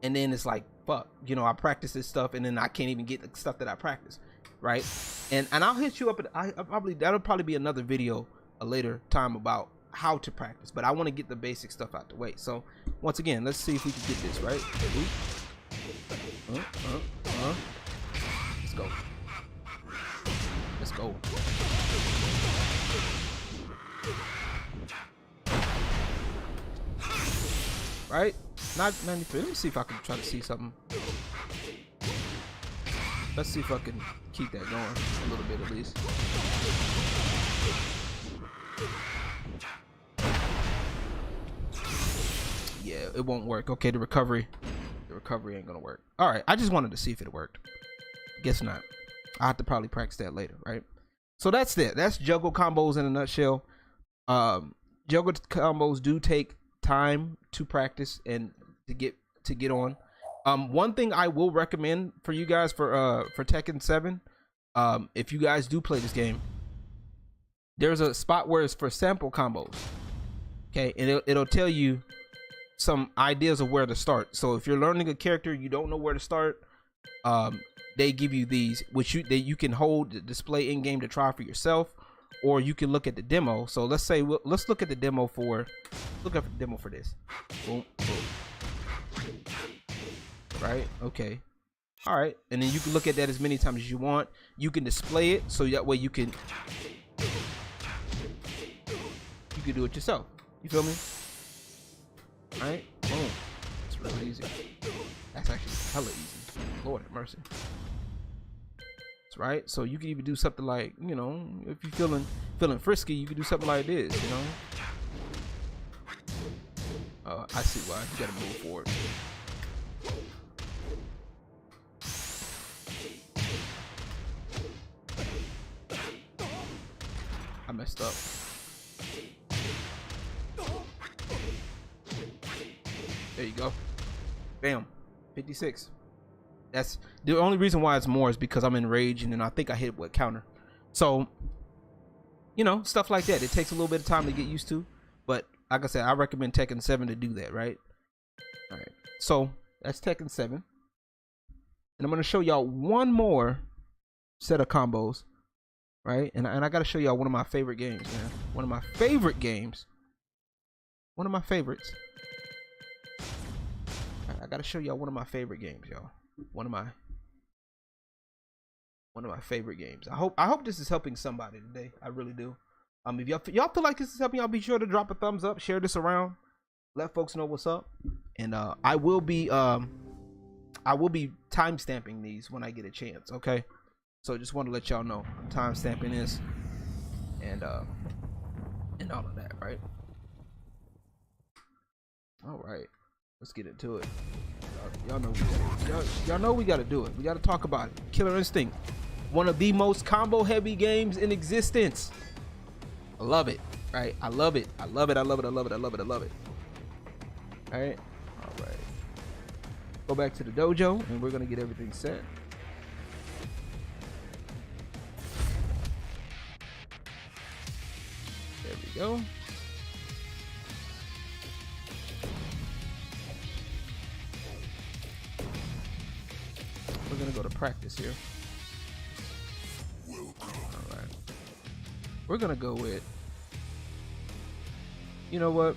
And then it's like, fuck, you know, I practice this stuff and then I can't even get the stuff that I practice, right? And I'll hit you up. That'll probably be another video a later time about how to practice, but I want to get the basic stuff out the way. So once again, let's see if we can get this right. Let's go. Let's go. Right? Not 93. Let me see if I can try to see something. Let's see if I can keep that going a little bit at least. Yeah, it won't work. Okay, the recovery ain't gonna work. All right, I just wanted to see if it worked. Guess not. I have to probably practice that later, right? So that's it. That's juggle combos in a nutshell. Juggle combos do take time to practice and to get on. One thing I will recommend for you guys for Tekken 7, if you guys do play this game, there's a spot where it's for sample combos. Okay, and it'll tell you some ideas of where to start. So if you're learning a character, you don't know where to start, they give you these, which you can hold the display in game to try for yourself, or you can look at the demo. So let's say let's look at the demo for this. Boom, boom. Right? Okay. All right, and then you can look at that as many times as you want. You can display it so that way you can do it yourself. You feel me? All right, boom. It's really easy. That's actually hella easy. Lord have mercy. That's right. So you can even do something like, you know, if you're feeling frisky, you can do something like this, you know. I see why. You gotta move forward. I messed up. There you go. Bam. 56. That's the only reason why it's more is because I'm enraged and then I think I hit what counter. So, you know, stuff like that. It takes a little bit of time to get used to. But like I said, I recommend Tekken 7 to do that, right? All right. So that's Tekken 7. And I'm going to show y'all one more set of combos. Right? And I got to show y'all one of my favorite games, man. One of my favorite games. One of my favorites. I got to show y'all one of my favorite games, y'all. One of my favorite games. I hope this is helping somebody today. I really do. If y'all feel like this is helping y'all, be sure to drop a thumbs up, share this around, let folks know what's up. And I will be time stamping these when I get a chance, okay? So just want to let y'all know I'm time stamping this and all of that, right? All right, let's get into it. Y'all know we gotta do it. We gotta talk about it. Killer Instinct, one of the most combo heavy games in existence. I love it, right? I love it. I love it. I love it. I love it. I love it. I love it. All right. All right. Go back to the dojo and we're gonna get everything set. There we go. We're gonna go to practice here. All right. We're gonna go with, you know what?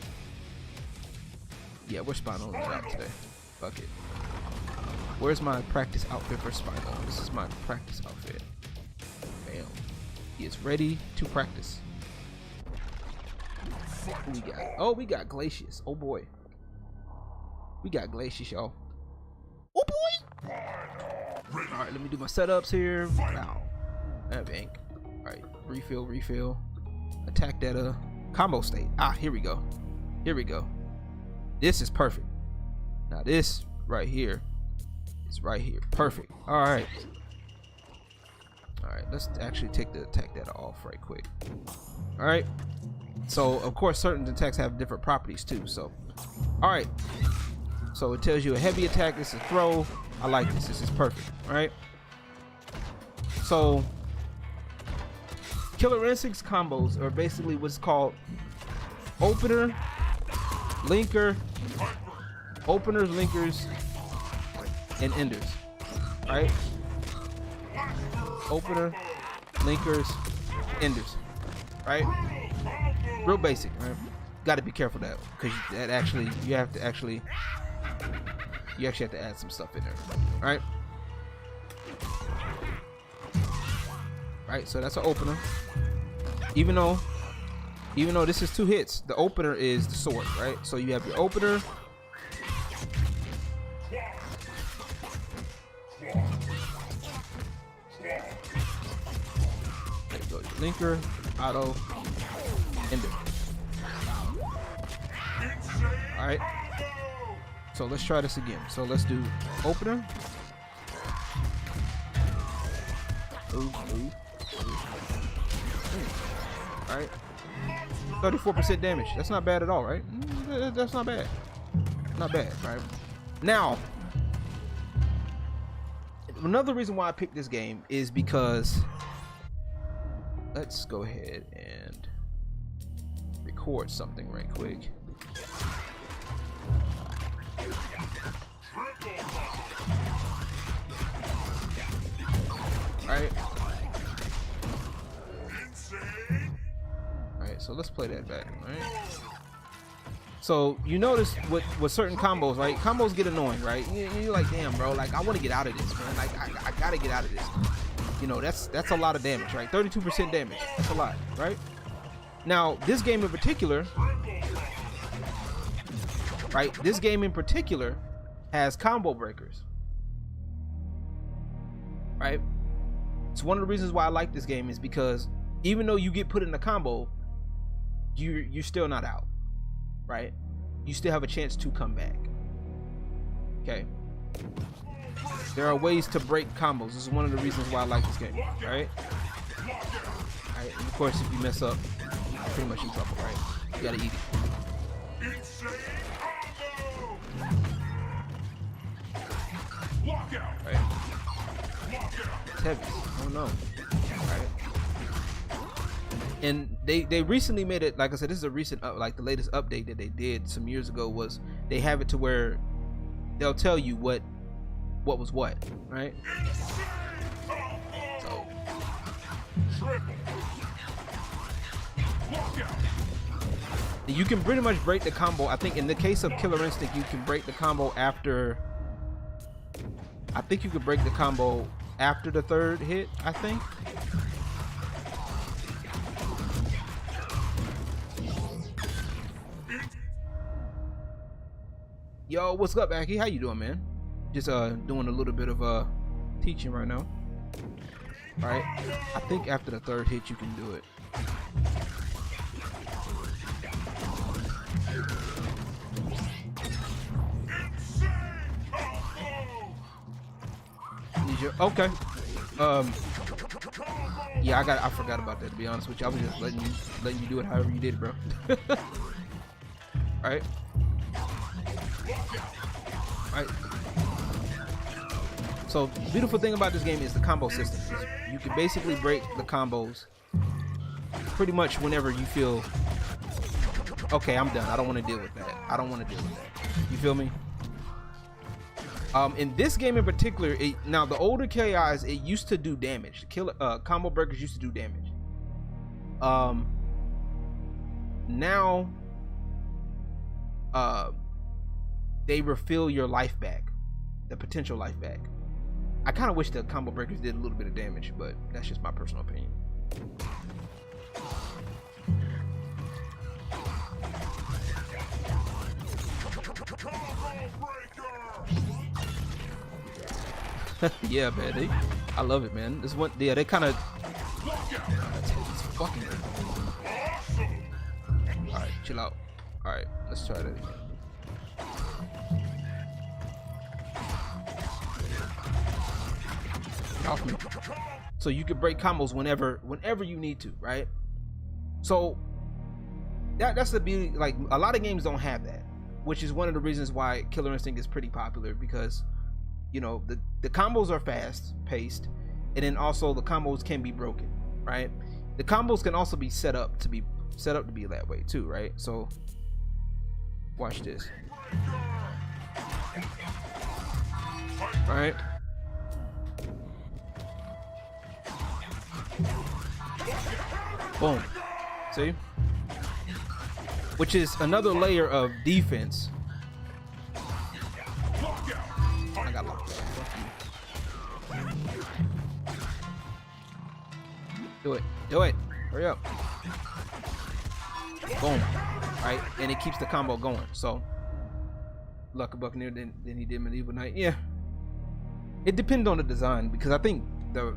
Yeah, we're spinal out today. Fuck it. Where's my practice outfit for spinal? This is my practice outfit. Bam. He is ready to practice. Who we got? Oh, we got Glacius. Oh boy. We got Glacius, y'all. Oh boy. Alright, let me do my setups here. Wow. That bank. Alright, refill. Attack that combo state. Ah, here we go. Here we go. This is perfect. Now this right here is right here. Perfect. Alright. Alright, let's actually take the attack that off right quick. Alright. So of course certain attacks have different properties too. So alright. So it tells you a heavy attack, this is throw. I like this. This is perfect. Alright. So Killer Instinct's combos are basically what's called opener, linker, openers, linkers, and enders. Alright. Opener, linkers, enders. Right? Real basic, right? Got to be careful that because that actually you actually have to add some stuff in there. All right. Right. So that's an opener. Even though this is 2 hits, the opener is the sword, right? So you have your opener. There you go. Your linker, auto, ender. All right. So let's try this again. So let's do opener. All right. 34% damage. That's not bad at all, right? That's not bad. Not bad, right? Now, another reason why I picked this game is because let's go ahead and record something right quick. Alright. Alright, so let's play that back, right? So you notice with certain combos, right? Combos get annoying, right? You're like, damn, bro, like I want to get out of this, man. Like I gotta get out of this. You know, that's a lot of damage, right? 32% damage. That's a lot, right? Now, this game in particular, right? This game in particular has combo breakers, right? It's one of the reasons why I like this game is because even though you get put in a combo, you're still not out, right? You still have a chance to come back. Okay. There are ways to break combos. This is one of the reasons why I like this game, right? Alright, and of course if you mess up, you're pretty much in trouble, right? You gotta eat it. heavy. Oh no. Right. And they recently made it, like I said, this is a recent like the latest update that they did some years ago was they have it to where they'll tell you what was what, right? So you can pretty much break the combo. I think in the case of Killer Instinct, you can break the combo after, I think you could break the combo after the third hit, I think. Yo, what's up, Aki? How you doing, man? Just doing a little bit of teaching right now. All right, I think after the third hit you can do it. Okay. Yeah, I forgot about that, to be honest with you. I was just letting you do it however you did it, bro. All right. Alright. So the beautiful thing about this game is the combo system. You can basically break the combos pretty much whenever you feel okay, I'm done. I don't want to deal with that. I don't want to deal with that. You feel me? In this game in particular, now the older KIs, it used to do damage. Combo breakers used to do damage. Now they refill your life back, the potential life back. I kind of wish the combo breakers did a little bit of damage, but that's just my personal opinion. Yeah, man, I love it, man. This one, yeah, they kind of fucking. All right, chill out. All right, let's try that again. Off me. So you can break combos whenever you need to, right? So that's the beauty. Like a lot of games don't have that, which is one of the reasons why Killer Instinct is pretty popular, because you know the combos are fast paced, and then also the combos can be broken, right? The combos can also be set up to be that way too, right? So watch this. All right. Boom. See? Which is another layer of defense. I got locked up. Do it. Do it. Hurry up. Boom. Right? And it keeps the combo going. So, Lucky Buccaneer than he did Medieval Knight. Yeah. It depends on the design, because I think the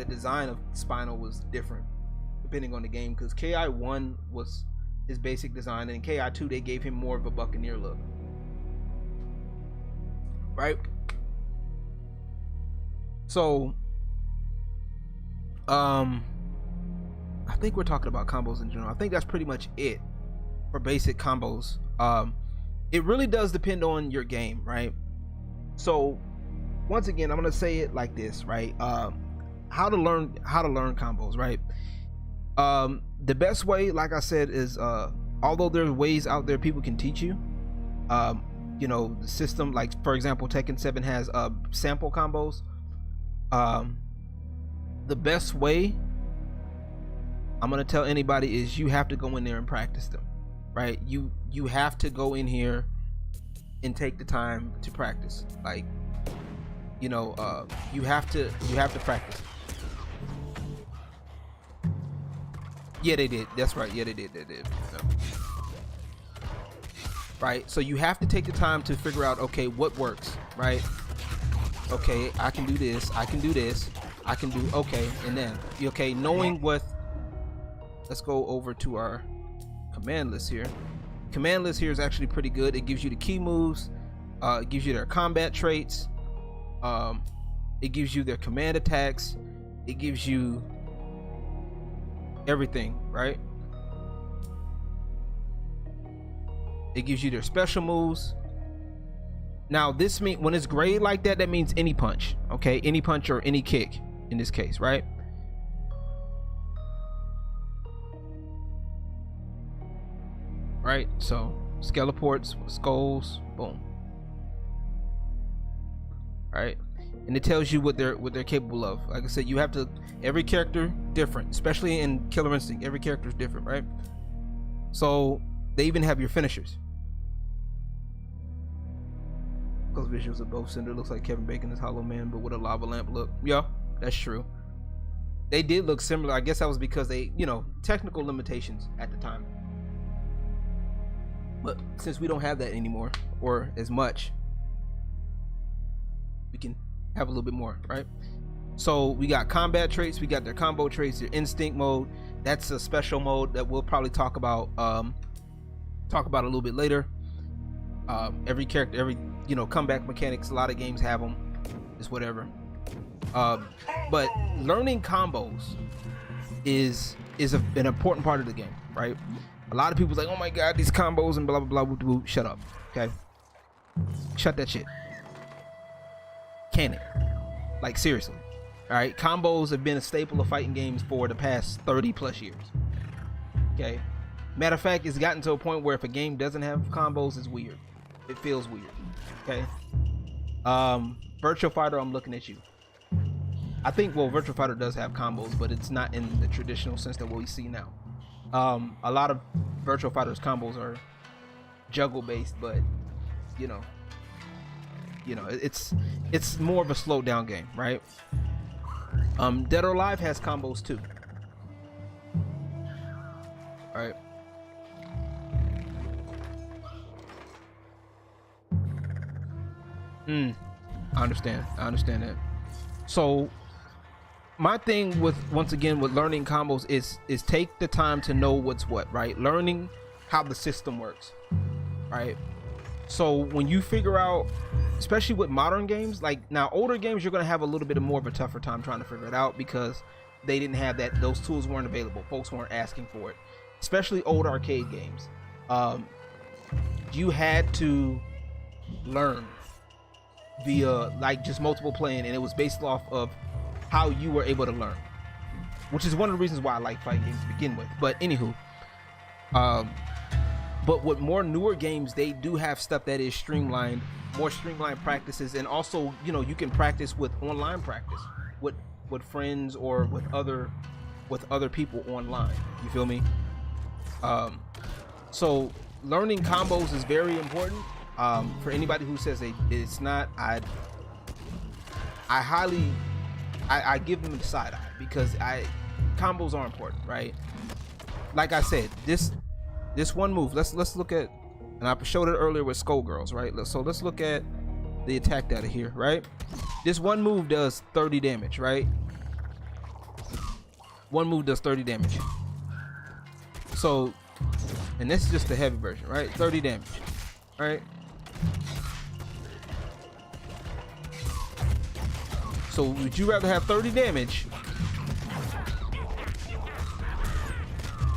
design of Spinal was different depending on the game, because KI1 was his basic design, and KI2 they gave him more of a Buccaneer look, right? So I think we're talking about combos in general. I think that's pretty much it for basic combos. It really does depend on your game, right? So once again, I'm gonna say it like this, right? How to learn combos, right? The best way, like I said, is although there's ways out there people can teach you, you know, the system, like for example Tekken 7 has sample combos. The best way I'm gonna tell anybody is you have to go in there and practice them, right? You have to go in here and take the time to practice. Like, you know, you have to practice. Yeah, they did. That's right. Yeah, they did. So, right. So you have to take the time to figure out, okay, what works, right? Okay, I can do this. I can do this. I can do, okay. And then, okay, knowing what, let's go over to our command list here. Command list here is actually pretty good. It gives you the key moves. It gives you their combat traits. It gives you their command attacks. It gives you everything, right? It gives you their special moves. Now this means when it's grayed like that, that means any punch, okay? Any punch or any kick. in this case, right? Right, so skeleports, skulls, boom. Right, and it tells you what they're capable of. Like I said, you have to, every character different, especially in Killer Instinct. Every character is different, right? So they even have your finishers. Those visuals of both Cinder looks like Kevin Bacon's Hollow Man, but with a lava lamp look. Yeah, that's true. They did look similar. I guess that was because they, you know, technical limitations at the time. But since we don't have that anymore, or as much, we can have a little bit more, right? So we got combat traits, we got their combo traits, their instinct mode. That's a special mode that we'll probably talk about a little bit later. Every character, every, you know, comeback mechanics, a lot of games have them. It's whatever. But learning combos is an important part of the game, right? A lot of people's like, oh my god, these combos and blah blah blah. Blah. Shut up, okay? Shut that shit. Can it? Like, seriously. All right, combos have been a staple of fighting games for the past 30 plus years. Okay, matter of fact, it's gotten to a point where if a game doesn't have combos, it's weird. It feels weird. Okay. Virtual Fighter, I'm looking at you. I think, well, Virtual Fighter does have combos, but it's not in the traditional sense that we see now. A lot of Virtual Fighters combos are juggle based, but you know, it's more of a slowed down game, right? Dead or Alive has combos too. All right. I understand that. So my thing with, once again, with learning combos is take the time to know what's what, right? Learning how the system works, right? So when you figure out, especially with modern games, like now older games, you're gonna have a little bit more of a tougher time trying to figure it out because they didn't have that, those tools weren't available, folks weren't asking for it. Especially old arcade games, you had to learn via like just multiple playing, and it was based off of how you were able to learn, which is one of the reasons why I like fighting games to begin with. But anywho, but with more newer games, they do have stuff that is streamlined, more streamlined practices, and also, you know, you can practice with online practice with friends or with other people online. You feel me? So learning combos is very important. For anybody who says it's not, I give them the side eye, because combos are important, right? Like I said, this one move, let's look at, and I showed it earlier with Skullgirls, right? So let's look at the attack data here, right? This one move does 30 damage, right? One move does 30 damage. So, and this is just the heavy version, right? 30 damage, right? So would you rather have 30 damage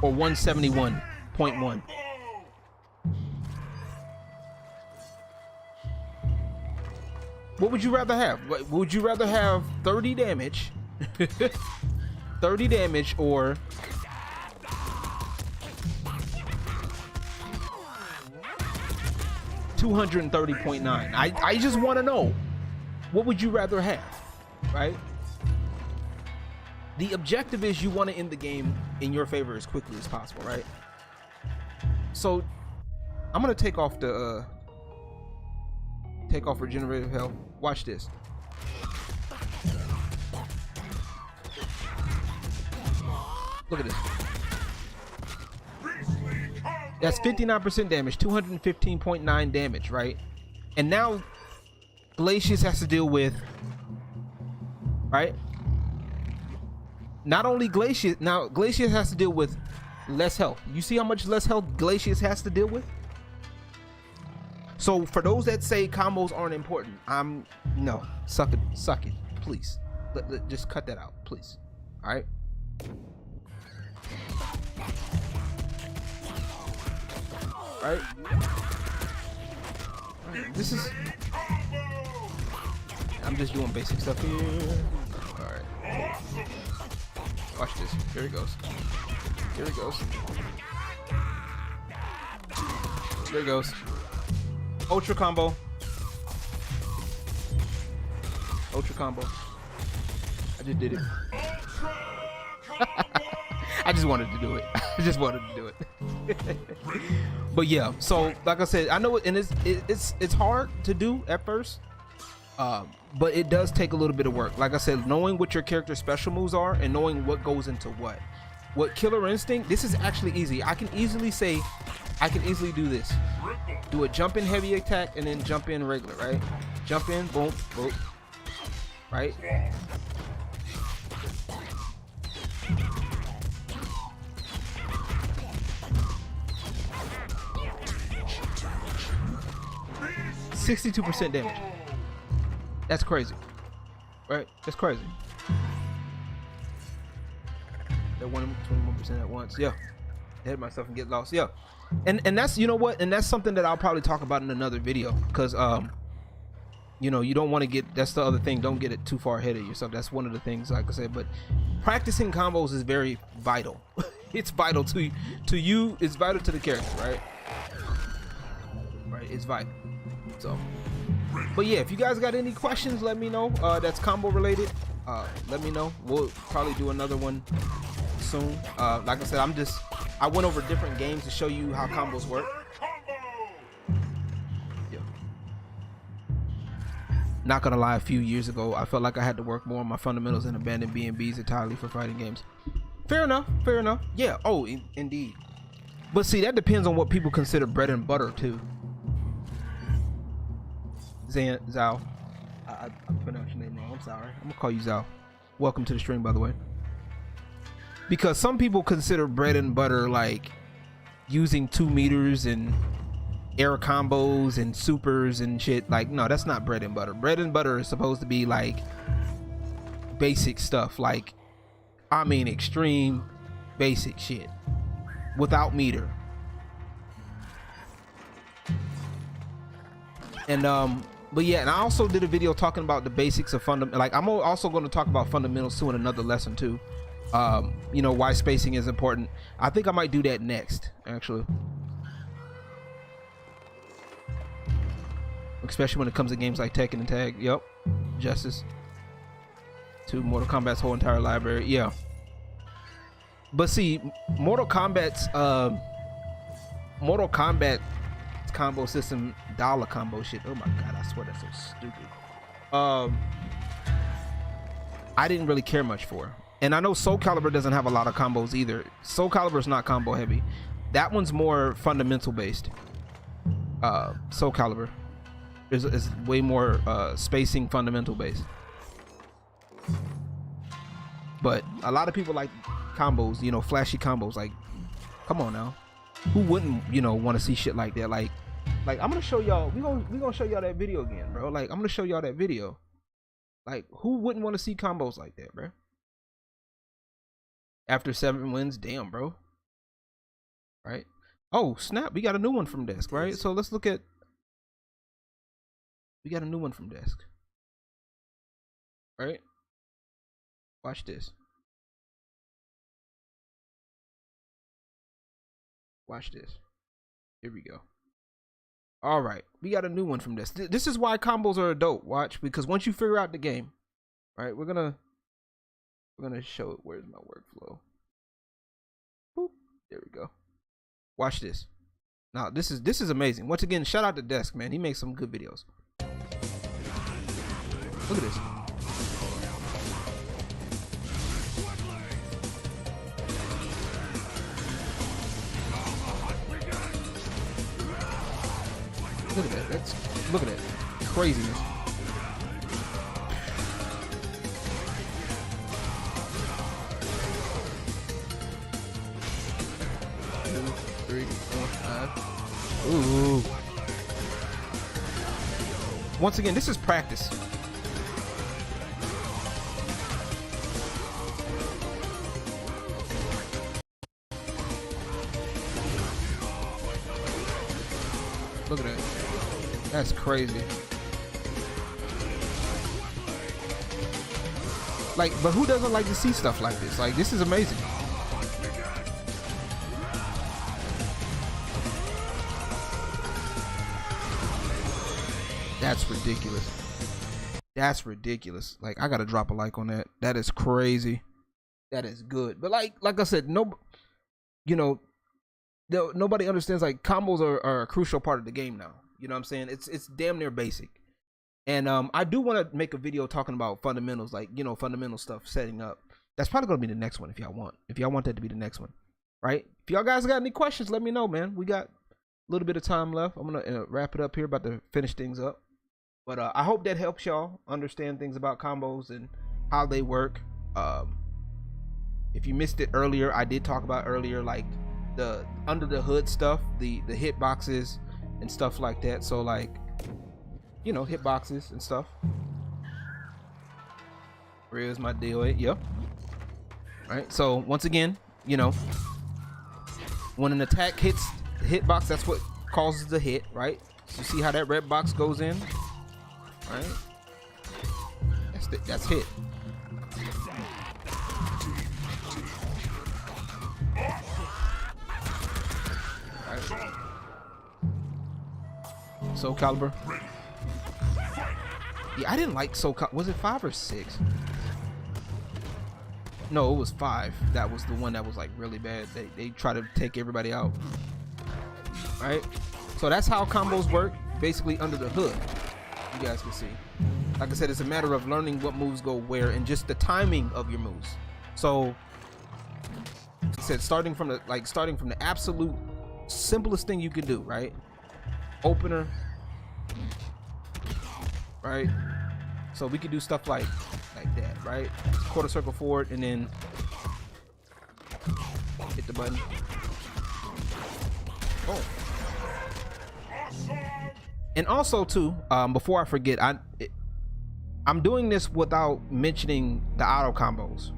or 171.1? What would you rather have? Would you rather have 30 damage 30 damage or 230.9? I just want to know, what would you rather have, right? The objective is you want to end the game in your favor as quickly as possible, right? So I'm gonna take off regenerative health. Watch this. Look at this. That's 59% damage, 215.9 damage, right? And now Glacius has to deal with, right? Not only Glacius, now Glacius has to deal with less health. You see how much less health Glacius has to deal with? So for those that say combos aren't important, no, suck it, please. Just cut that out, please. All right. Right. This is. I'm just doing basic stuff here. All right. Watch this. Here it goes. Here it goes. Here it goes. Ultra combo. Ultra combo. I just did it. I just wanted to do it. I just wanted to do it. But yeah, so like I said, I know it, and it's hard to do at first, but it does take a little bit of work. Like I said, knowing what your character's special moves are and knowing what goes into what. What Killer Instinct, this is actually easy. I can easily say, I can easily do this. Do a jump in heavy attack and then jump in regular, right? Jump in, boom, boom, right? %62 damage. That's crazy, right? That's crazy. That 21% at once. Yeah, I hit myself and get lost. Yeah, and that's, you know what, and that's something that I'll probably talk about in another video, because you know, you don't want to get, that's the other thing, don't get it too far ahead of yourself. That's one of the things, like I said. But practicing combos is very vital. It's vital to you. It's vital to the character, right? Right, it's vital. So, but yeah, if you guys got any questions, let me know. That's combo related. Let me know. We'll probably do another one soon. Like I said, I went over different games to show you how combos work. Yeah. Not gonna lie, a few years ago, I felt like I had to work more on my fundamentals and abandon B&Bs entirely for fighting games. Fair enough. Fair enough. Yeah. Oh, indeed. But see, that depends on what people consider bread and butter too. Zhao, I pronounced your name wrong. I'm sorry. I'm gonna call you Zhao. Welcome to the stream, by the way. Because some people consider bread and butter like using 2 meters and air combos and supers and shit. Like, no, that's not bread and butter. Bread and butter is supposed to be like basic stuff, like, I mean, extreme basic shit without meter. And but yeah, and I also did a video talking about the basics of like, I'm also going to talk about fundamentals too in another lesson too. You know, why spacing is important. I think I might do that next, actually, especially when it comes to games like Tekken and Tag. Yep, Justice to Mortal Kombat's whole entire library. Yeah, but see, Mortal Kombat's combo system, dollar combo shit, oh my god, I swear that's so stupid. I didn't really care much for, and I know Soul Calibur doesn't have a lot of combos either. Soul Calibur is not combo heavy. That one's more fundamental based. Soul Calibur is way more spacing fundamental based. But a lot of people like combos, you know, flashy combos. Like, come on now, who wouldn't, you know, want to see shit like that? Like I'm gonna show y'all, we gonna show y'all that video again, bro. Like, I'm gonna show y'all that video. Like, who wouldn't want to see combos like that, bro? After 7 wins, damn, bro. Right? Oh snap, we got a new one from desk, right? So let's look at, we got a new one from desk, right? Watch this. Watch this. Here we go. All right, we got a new one from this. This is why combos are dope. Watch, because once you figure out the game, right? We're gonna show it. Where's my workflow? Boop. There we go. Watch this. Now this is amazing. Once again, shout out to Desk, man. He makes some good videos. Look at this. Look at that. Look at that craziness. Two, three, four, five. Ooh. Once again, this is practice. Look at that. That's crazy. Like, but who doesn't like to see stuff like this? Like, this is amazing. That's ridiculous. That's ridiculous. Like, I gotta drop a like on that. That is crazy. That is good. But like I said, you know, nobody understands, like, combos are a crucial part of the game now. You know what I'm saying? It's damn near basic. And I do want to make a video talking about fundamentals, like, you know, fundamental stuff, setting up. That's probably gonna be the next one if y'all want. If y'all want that to be the next one, right? If y'all guys got any questions, let me know, man. We got a little bit of time left. I'm gonna wrap it up here, about to finish things up. But I hope that helps y'all understand things about combos and how they work. If you missed it earlier, I did talk about earlier, like, the under the hood stuff, the hitboxes and stuff like that. So, like, you know, hitboxes and stuff. Where's my deal? Yep. Right. So once again, you know, when an attack hits the hitbox, that's what causes the hit, right? So you see how that red box goes in, right? That's hit. Right. Soul Calibur. Yeah, I didn't like Soul Calibur. Was it 5 or 6? No, it was 5. That was the one that was, like, really bad. They try to take everybody out. Right? So that's how combos work, basically under the hood. You guys can see. Like I said, it's a matter of learning what moves go where and just the timing of your moves. So I said, starting from the absolute simplest thing you can do, right? Opener, right? So we could do stuff like that, right? Quarter circle forward and then hit the button. Oh. And also too, before I forget, I'm doing this without mentioning the auto combos.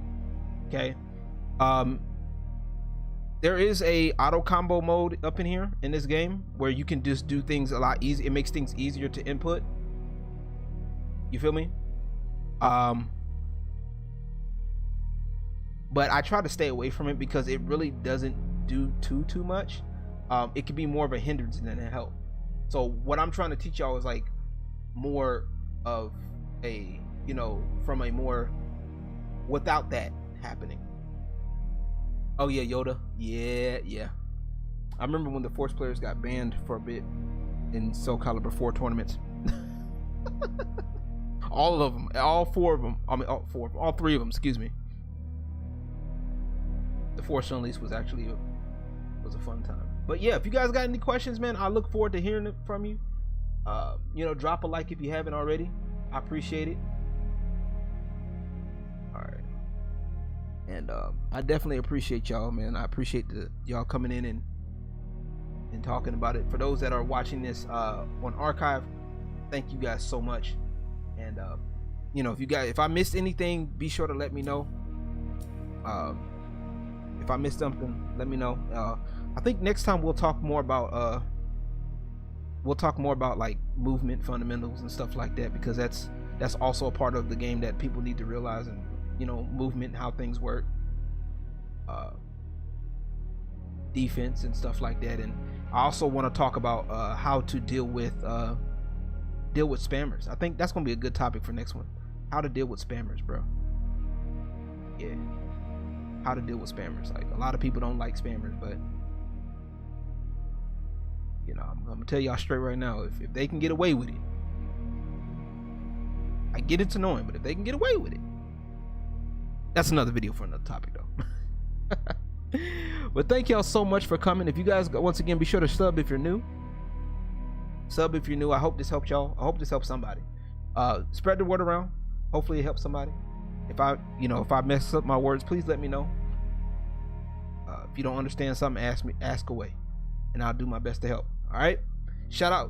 Okay. There is a auto combo mode up in here in this game where you can just do things a lot easier. It makes things easier to input. You feel me? But I try to stay away from it because it really doesn't do too much. It can be more of a hindrance than a help. So what I'm trying to teach y'all is, like, more of a, you know, from a more without that happening. Oh yeah, Yoda. Yeah. I remember when the Force players got banned for a bit in Soul Calibur 4 tournaments. All of them, all 4 of them. I mean, all 3 of them. Excuse me. The Force Unleashed was actually a fun time. But yeah, if you guys got any questions, man, I look forward to hearing it from you. You know, drop a like if you haven't already. I appreciate it. All right. And I definitely appreciate y'all, man. I appreciate y'all coming in and talking about it. For those that are watching this on archive, thank you guys so much. And you know, if I missed anything, be sure to let me know. If I missed something, let me know. I think next time we'll talk more about like movement fundamentals and stuff like that, because that's also a part of the game that people need to realize, and, you know, movement and how things work, defense and stuff like that. And I also want to talk about how to deal with spammers. I think that's gonna be a good topic for next one. How to deal with spammers, bro. Yeah, how to deal with spammers. Like, a lot of people don't like spammers, but, you know, I'm gonna tell y'all straight right now, if they can get away with it, I get it's annoying, but if they can get away with it, that's another video for another topic though. But thank y'all so much for coming. If you guys, once again, be sure to sub if you're new. I hope this helped y'all. I hope this helps somebody. Spread the word around. Hopefully it helps somebody. If I mess up my words, please let me know. If you don't understand something, ask away, and I'll do my best to help. All right.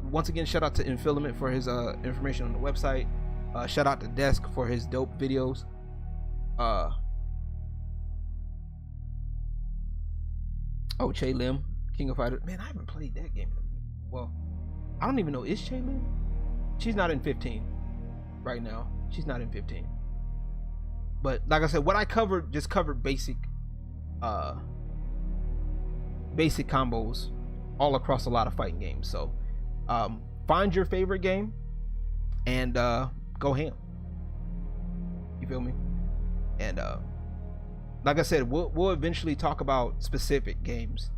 Once again, shout out to Infilament for his information on the website. Shout out to Desk for his dope videos. Che Lim, King of Fighters. Man, I haven't played that game. Well, I don't even know, is Che Lim? She's not in 15 right now. She's not in 15. But like I said, what I covered just covered basic combos all across a lot of fighting games. So find your favorite game and go ham. You feel me? And like I said, we'll eventually talk about specific games.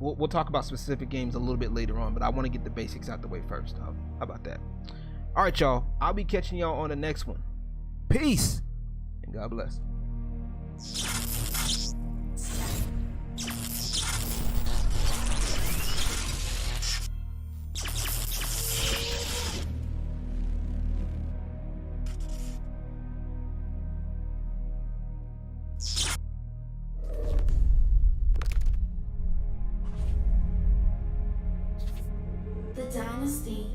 We'll talk about specific games a little bit later on, but I want to get the basics out the way first. How about that? All right, y'all. I'll be catching y'all on the next one. Peace and God bless. The Dynasty